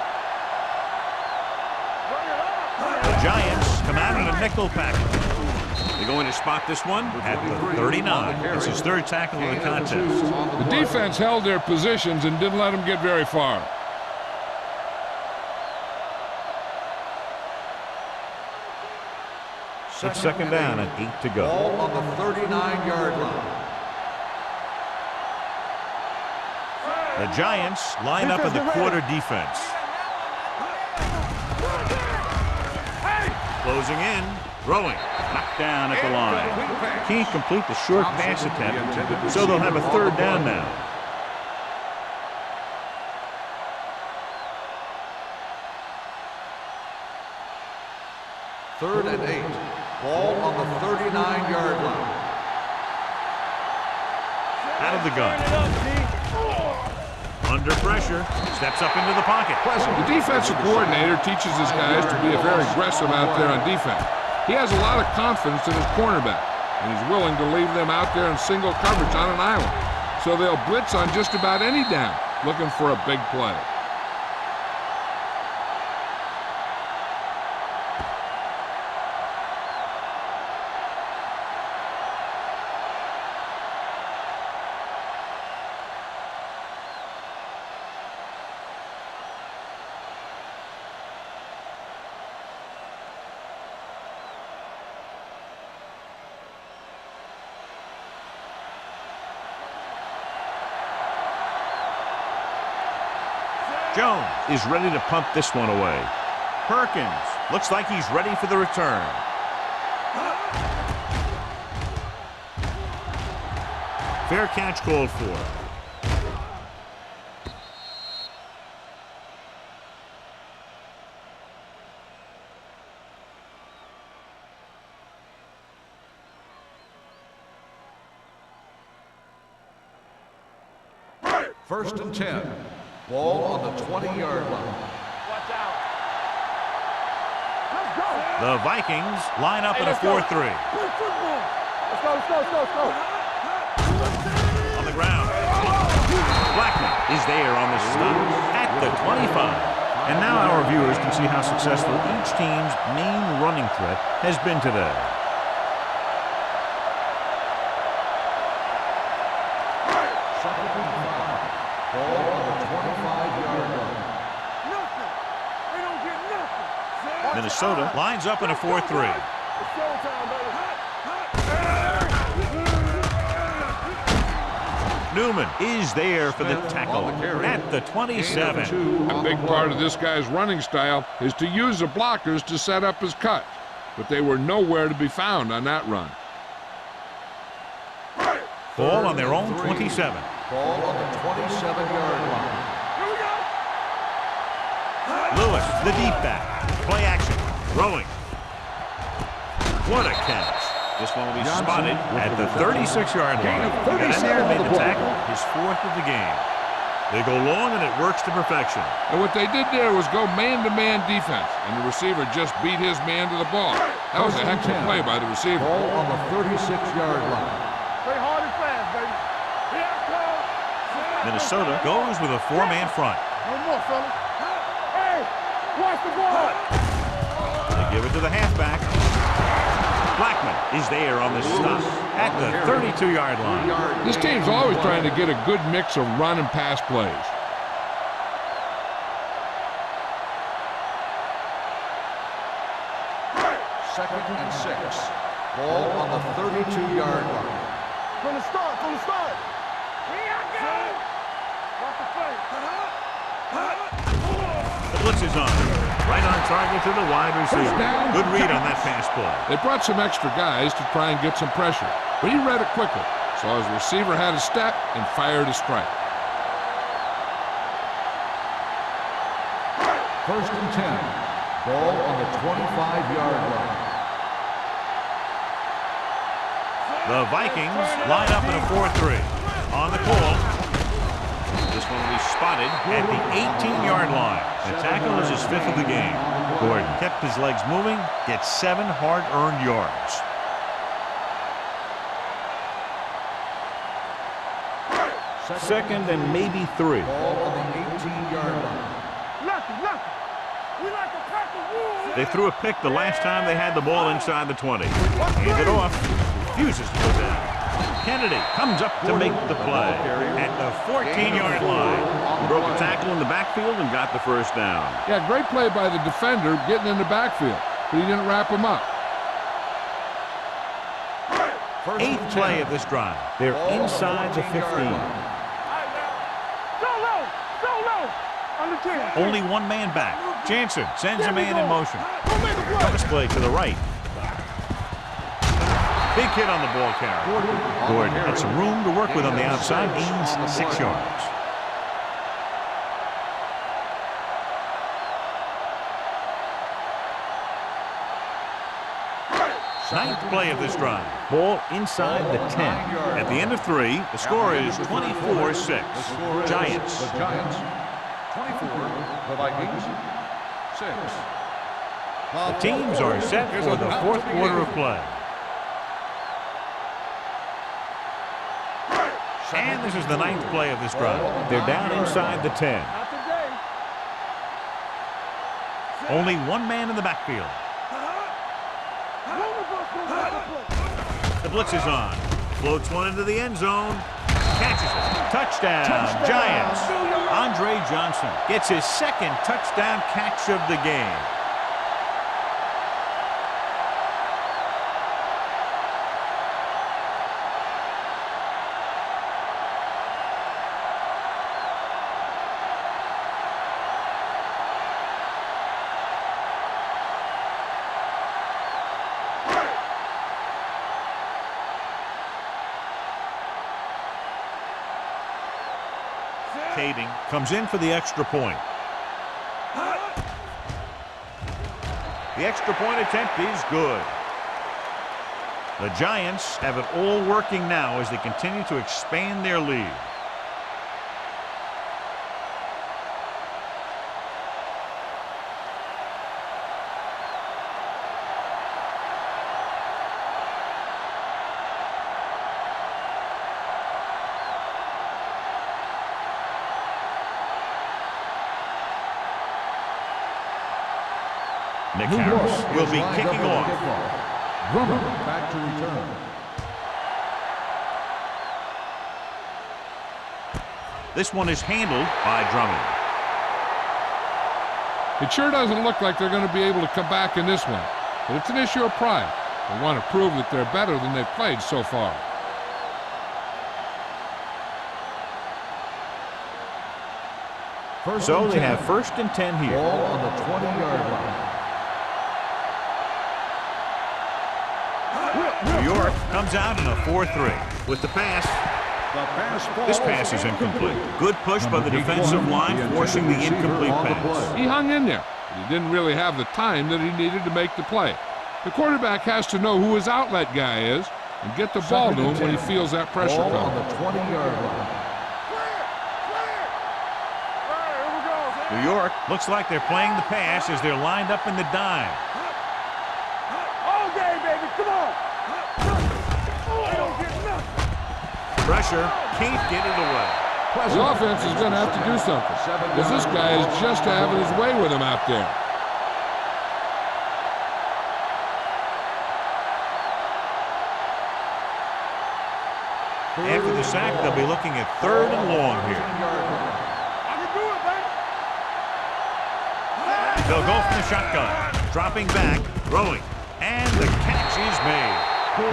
Run it up. The Giants come out in a nickel package. They're going to spot this one at the 39. It's his third tackle of the contest. The defense held their positions and didn't let them get very far. It's second down and 8 to go. Ball on the 39-yard line. The Giants line up in the quarter defense. Closing in, throwing, knocked down at the line. Can't complete the short pass attempt, so they'll have a third down now. Third and 8. Ball on the 39-yard line. Out of the gun. Under pressure, steps up into the pocket. The defensive coordinator teaches his guys to be very aggressive out there on defense. He has a lot of confidence in his cornerback, and he's willing to leave them out there in single coverage on an island. So they'll blitz on just about any down, looking for a big play. Jones is ready to punt this one away. Perkins looks like he's ready for the return. Fair catch called for. First and 10. Ball on the 20-yard line. Watch out. Let's go. The Vikings line up in a 4-3. Play football. Let's go, let's go, let's go, let's go. On the ground. Blackman is there on the stop at the 25. And now our viewers can see how successful each team's main running threat has been today. Second and 5. Ball on the 25-yard line. Nothing. They don't get nothing. Minnesota lines up in a 4-3. It's showtime, baby. Newman is there for the tackle at the 27. A big part of this guy's running style is to use the blockers to set up his cut, but they were nowhere to be found on that run. Ball on their own 27. Ball on the 27-yard line. Here we go. Lewis, the deep back. Play action. Throwing. What a catch. This one will be spotted at the 36-yard line. He got in there and made the tackle, his fourth of the game. They go long and it works to perfection. And what they did there was go man-to-man defense, and the receiver just beat his man to the ball. That was a heck of a play by the receiver. Ball on the 36-yard line. Play hard and fast, baby. Here it comes. Minnesota goes with a four-man front. No more, fellas. Hey, watch the ball. They give it to the halfback. Blackman is there on the stop at the 32-yard line. This team's always trying to get a good mix of run and pass plays. Second and 6. Ball on the 32-yard line. From the start, from the start. Here I go. Watch the play. The blitz is on. Right on target to the wide receiver. Good read on that pass play. They brought some extra guys to try and get some pressure, but he read it quickly. So his receiver had a step and fired a strike. First and 10. Ball on the 25-yard line. The Vikings line up in a 4-3. On the call. This one will be spotted at the 18-yard line. The tackle is his 5th of the game. Gordon kept his legs moving, gets 7 hard-earned yards. Second and maybe 3. Ball on the 18-yard line. We like to pack the wood. They threw a pick the last time they had the ball inside the 20. Hand it off. Refuses to go down. Kennedy comes up to make the play at the 14-yard line. Broke a tackle in the backfield and got the first down. Yeah, great play by the defender getting in the backfield, but he didn't wrap him up. 8th play of this drive. They're inside the 15. Only one man back. Jansen sends a man in motion. Pass play to the right. Big hit on the ball carrier. Gordon had some room to work with on the outside. Gains 6 yards. Ninth play of this drive. Ball inside the 10. At the end of 3, the score is 24-6. Giants. The Giants. 24. The Vikings. 6. The teams are set for the 4th quarter of play. And this is the 9th play of this drive. They're down inside the 10. Only one man in the backfield. The blitz is on. Floats one into the end zone. Catches it. Touchdown, Giants. Andre Johnson gets his 2nd touchdown catch of the game. Kading comes in for the extra point. The extra point attempt is good. The Giants have it all working now as they continue to expand their lead. Nick Harris will be kicking off. Drummer back to return. This one is handled by Drummond. It sure doesn't look like they're going to be able to come back in this one, but it's an issue of pride. They want to prove that they're better than they've played so far. So they have 1st and 10 here. Ball on the 20-yard line. New York comes out in a 4-3 with the pass. This pass is incomplete. Good push by the defensive line, forcing the incomplete pass. He hung in there, but he didn't really have the time that he needed to make the play. The quarterback has to know who his outlet guy is and get the ball to him when he feels that pressure coming. On the 20-yard line. New York looks like they're playing the pass as they're lined up in the dime. All day, baby, come on. They don't get nothing. Pressure, can't get it away. The offense is going to have to do something, because this guy is just having his way with him out there. After the sack, they'll be looking at 3rd and long here. I can do it, baby. They'll go from the shotgun, dropping back, throwing, and the catch is made.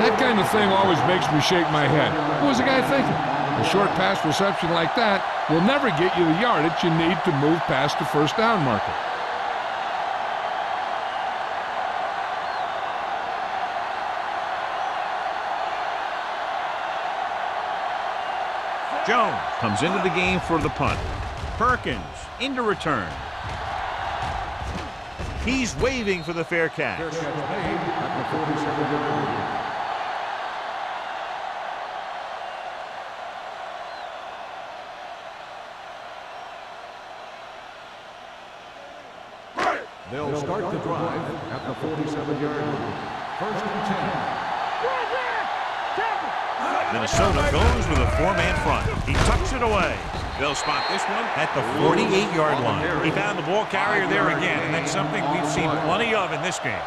That kind of thing always makes me shake my head. What was the guy thinking? A short pass reception like that will never get you the yardage you need to move past the first down marker. Jones comes into the game for the punt. Perkins into return. He's waving for the fair catch. Fair catch made at the 47-yard line. They'll start the drive at the 47-yard line. 1st and 10. Minnesota goes with a 4-man front. He tucks it away. They'll spot this one at the 48-yard line. He found the ball carrier there again, and that's something we've seen plenty of in this game.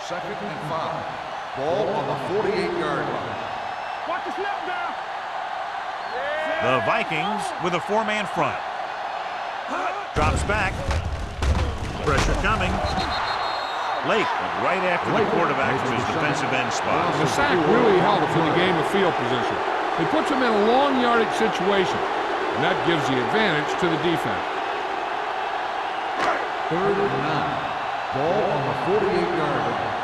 Second and 5. Ball on the 48-yard line. Watch the snap down. The Vikings with a 4-man front. Drops back. Pressure coming. Lake right after the quarterback from his defensive end spot. The sack really helps in the game of field position. It puts them in a long yardage situation, and that gives the advantage to the defense. 3rd and 9. Ball on the 48-yard line.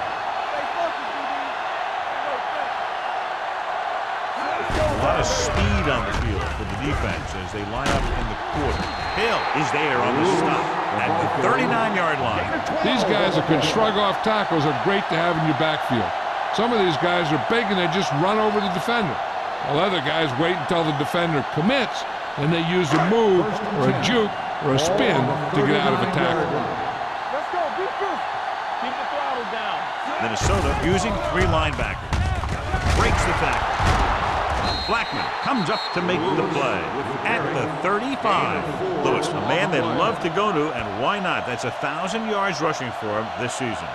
A lot of speed on the field for the defense as they line up in the quarter. Hill is there on the stop at the 39-yard line. These guys that can shrug off tackles are great to have in your backfield. Some of these guys are big and they just run over the defender, while other guys wait until the defender commits and they use a move or a juke or a spin to get out of a tackle. Let's go, defense. Keep the throttle down. Minnesota using 3 linebackers. Breaks the tackle. Blackman comes up to make the play at the 35. Lewis, a man they love to go to, and why not? That's 1,000 yards rushing for him this season.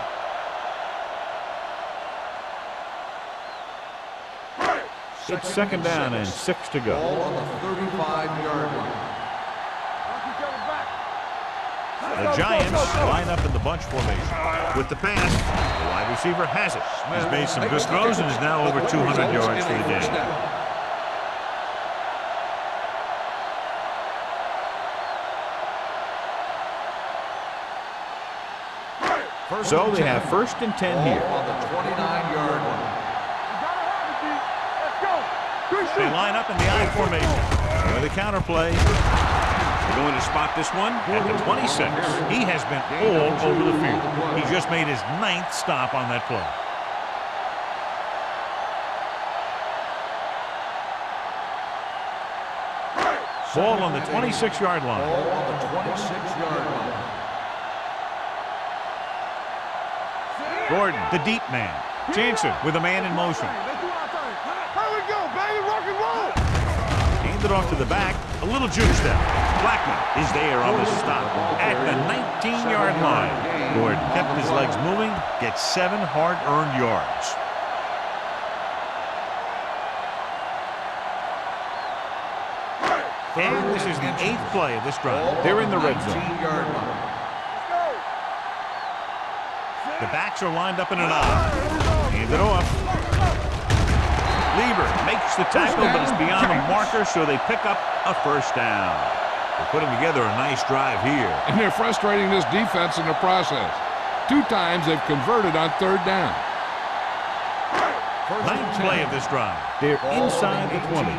It's 2nd down and 6 to go. Ball on the 35-yard line. The Giants line up in the bunch formation. With the pass, the wide receiver has it. He's made some good throws and is now over 200 yards for the day. So they have 1st and 10 here. On the 29-yard line. They line up in the I formation with a counter play. They're going to spot this one at the 26. He has been all over the field. He just made his 9th stop on that play. Ball on the 26-yard line. Ball on the 26-yard line. Gordon, the deep man. Jansen with a man in motion. Here we go, baby, rock and roll. Hand it off to the back. A little juke step. Blackman is there on the stop at the 19-yard line. Gordon kept his legs moving, gets 7 hard-earned yards. And this is the 8th play of this drive. They're in the red zone. The backs are lined up in an I. Hand it off. Lieber makes the tackle, but it's beyond the marker, so they pick up a 1st down. They're putting together a nice drive here. And they're frustrating this defense in the process. 2 times they've converted on 3rd down. 9th play of this drive. They're inside the 20.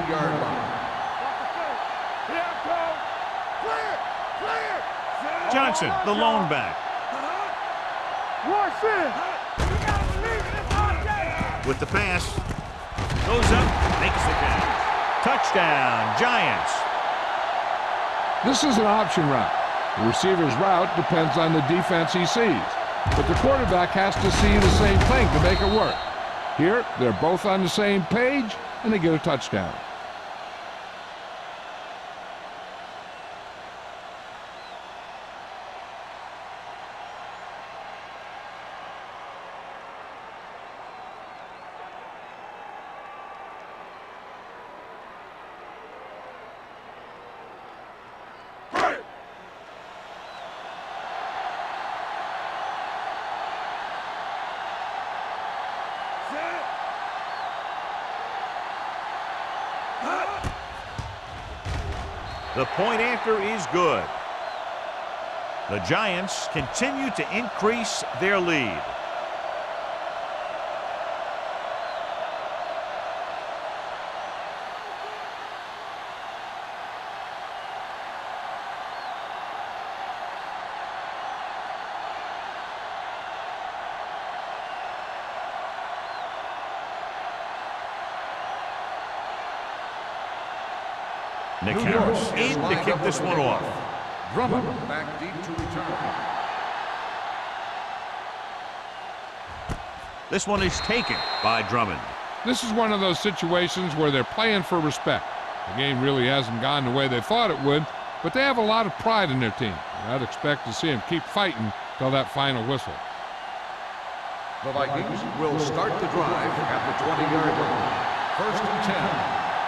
Johnson, the lone back. With the pass. Goes up, makes the catch. Touchdown, Giants. This is an option route. The receiver's route depends on the defense he sees, but the quarterback has to see the same thing to make it work. Here, they're both on the same page, and they get a touchdown. The point after is good. The Giants continue to increase their lead. Nick Harris in to kick this one off. Drummond back deep to return. This one is taken by Drummond. This is one of those situations where they're playing for respect. The game really hasn't gone the way they thought it would, but they have a lot of pride in their team. I'd expect to see them keep fighting till that final whistle. The Vikings will start the drive at the 20-yard line. 1st and 10.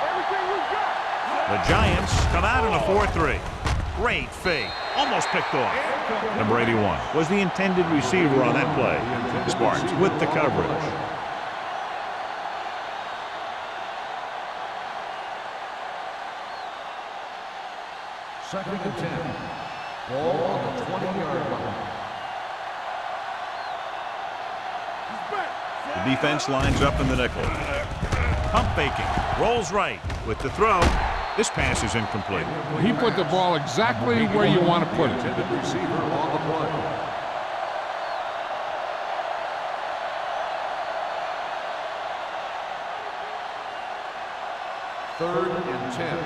Everything we got. The Giants come out in a 4-3. Great fake. Almost picked off. Number 81 was the intended receiver on that play. Sparks with the coverage. Second and 10. Ball on the 20-yard line. The defense lines up in the nickel. Pump faking. Rolls right with the throw. This pass is incomplete. He put the ball exactly where you want to put it. Intended receiver on the play. Third and 10.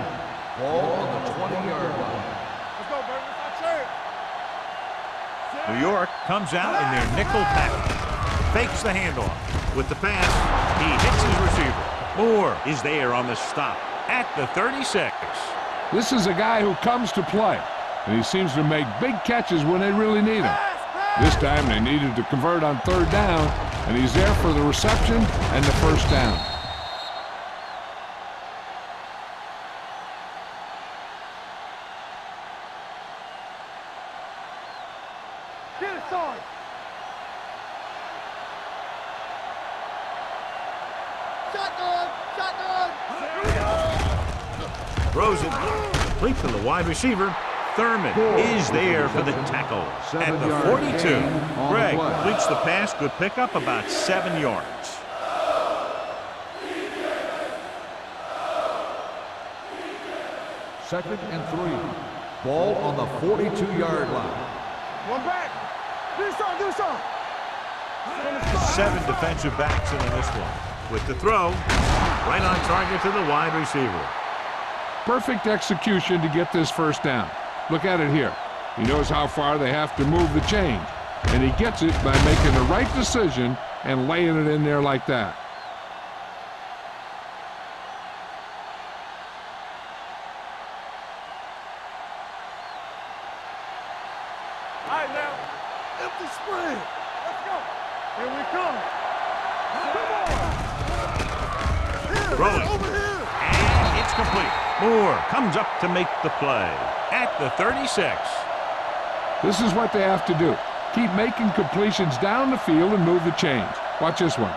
Ball on the 20-yard line. Let's go, baby. Let's not trade. New York comes out in their nickel package. Fakes the handoff. With the pass, he hits his receiver. Moore is there on the stop at the 36. This is a guy who comes to play, and he seems to make big catches when they really need him. This time they needed to convert on 3rd down, and he's there for the reception and the 1st down. Get it, Sarge. Shotgun. Shotgun. Throws it complete to the wide receiver. Thurman is there for the tackle at the 42. Greg completes the pass. Good pickup, about 7 yards. Second and 3. Ball on the 42-yard line. One back. Do something. Do something. 7 defensive backs in this one. With the throw, right on target to the wide receiver. Perfect execution to get this 1st down. Look at it here. He knows how far they have to move the change, and he gets it by making the right decision and laying it in there like that. All right, now. Empty spread. Let's go. Here we come. Come on. Throwing. Over here. And it's complete. Moore comes up to make the play at the 36. This is what they have to do. Keep making completions down the field and move the chains. Watch this one.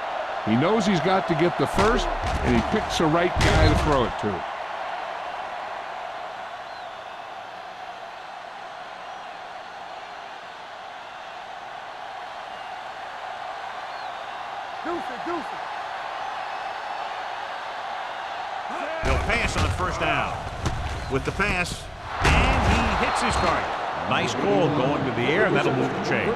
He knows he's got to get the first, and he picks the right guy to throw it to. He'll pass on 1st down. With the pass, and he hits his target. Nice call going to the air. That'll move the chains.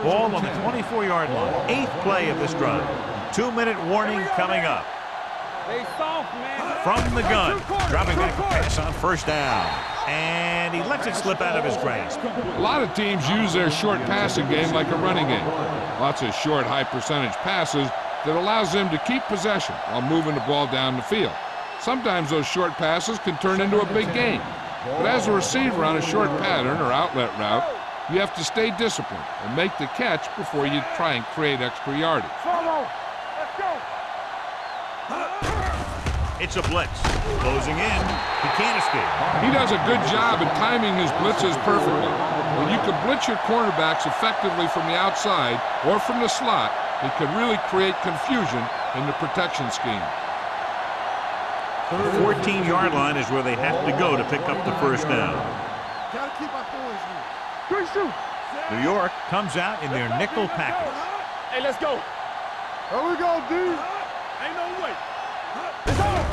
Ball on the 24-yard line. 8th play of this drive. 2-minute warning coming up. They soft, man. From the gun, dropping back to pass on 1st down. And he lets it slip out of his grasp. A lot of teams use their short passing game like a running game. Lots of short, high-percentage passes that allows them to keep possession while moving the ball down the field. Sometimes those short passes can turn into a big game. But as a receiver on a short pattern or outlet route, you have to stay disciplined and make the catch before you try and create extra yardage. Follow. Let's go. It's a blitz. Closing in. He can't escape. He does a good job at timing his blitzes perfectly. When you can blitz your cornerbacks effectively from the outside or from the slot, it can really create confusion in the protection scheme. The 14-yard line is where they have to go to pick up the first down. Gotta keep our boys here. 3 shoot. New York comes out in their nickel package. Hey, let's go. Here we go, D. Ain't no way. It's on.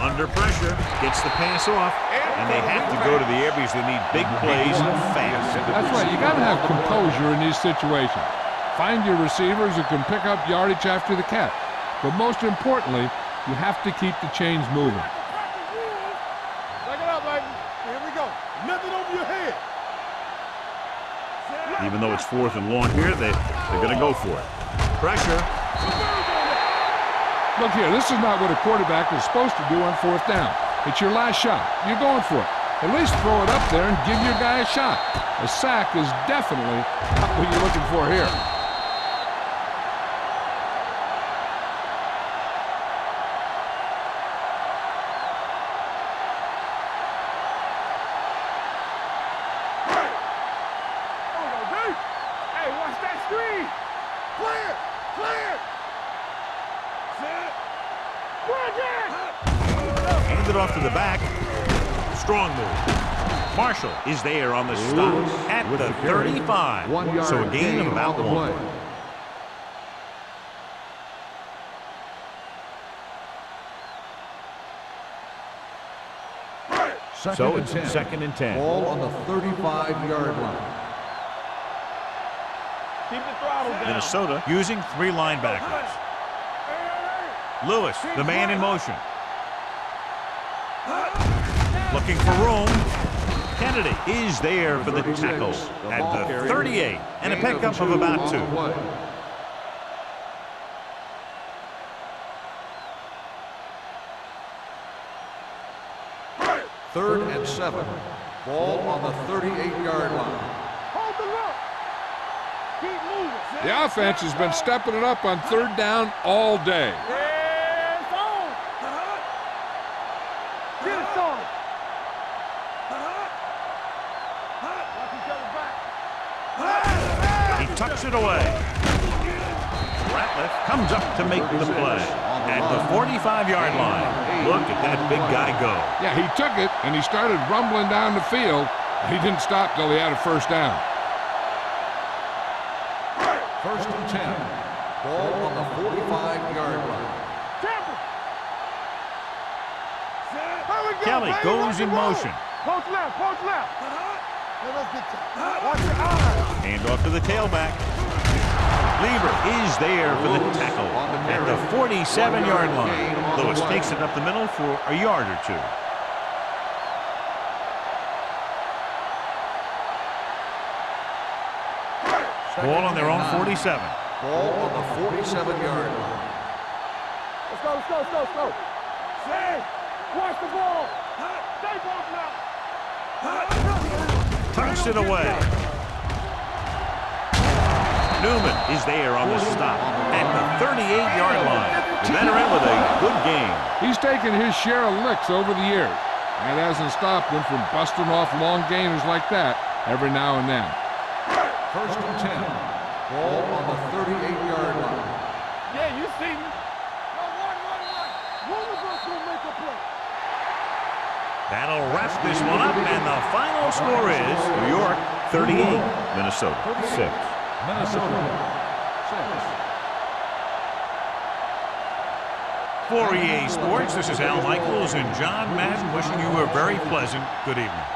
Under pressure, gets the pass off, and they have to go to the air because they need big plays fast. That's right. You got to have composure in these situations. Find your receivers who can pick up yardage after the catch. But most importantly, you have to keep the chains moving. Back it up, baby. Here we go. Nothing over your head. Even though it's 4th and long here, they're going to go for it. Pressure. Look here, this is not what a quarterback is supposed to do on 4th down. It's your last shot. You're going for it. At least throw it up there and give your guy a shot. A sack is definitely not what you're looking for here. Hey, watch that screen. Clear. Clear. Hand it off to the back. Strong move. Marshall is there on the stop at the 35. 1 yard So a gain of about on the 1. play. So it's 2nd and 10. Ball on the 35-yard line. Keep the throttle down. Minnesota using 3 linebackers. Lewis, the man in motion. Looking for room. Kennedy is there for the tackle at the 38 and a pickup of about 2. Third and 7. Ball on the 38-yard line. Hold the look. Keep moving. The offense has been stepping it up on 3rd down all day. Yeah, it's on. Get it on. Watch each other back. He tucks it away. Ratliff comes up to make the play at the 45-yard line. Look at that big guy go. Yeah, he took it, and he started rumbling down the field. He didn't stop till he had a 1st down. First and 10. Ball on the 45-yard line. Kelly goes in motion. Post left, post left. Let's get watch your eyes. Hand off to the tailback. Lever is there for the tackle at the 47-yard line. Lewis takes it up the middle for a yard or 2. Ball on their own 47. Ball on the 47-yard line. Let's go, let's go, let's go, let's go. Hey, watch the ball. Stay ball now. Tucks it away. Newman is there on the stop at the 38-yard line. The veteran with a good game. He's taken his share of licks over the years. That hasn't stopped him from busting off long gainers like that every now and then. First and 10. Ball on the 38-yard line. Yeah, you see me. No, run. One of us will make a play. That'll wrap this one up, and the final score is New York 38, Minnesota 6. Minnesota 6. For EA Sports, this is Al Michaels and John Madden wishing you a very pleasant good evening.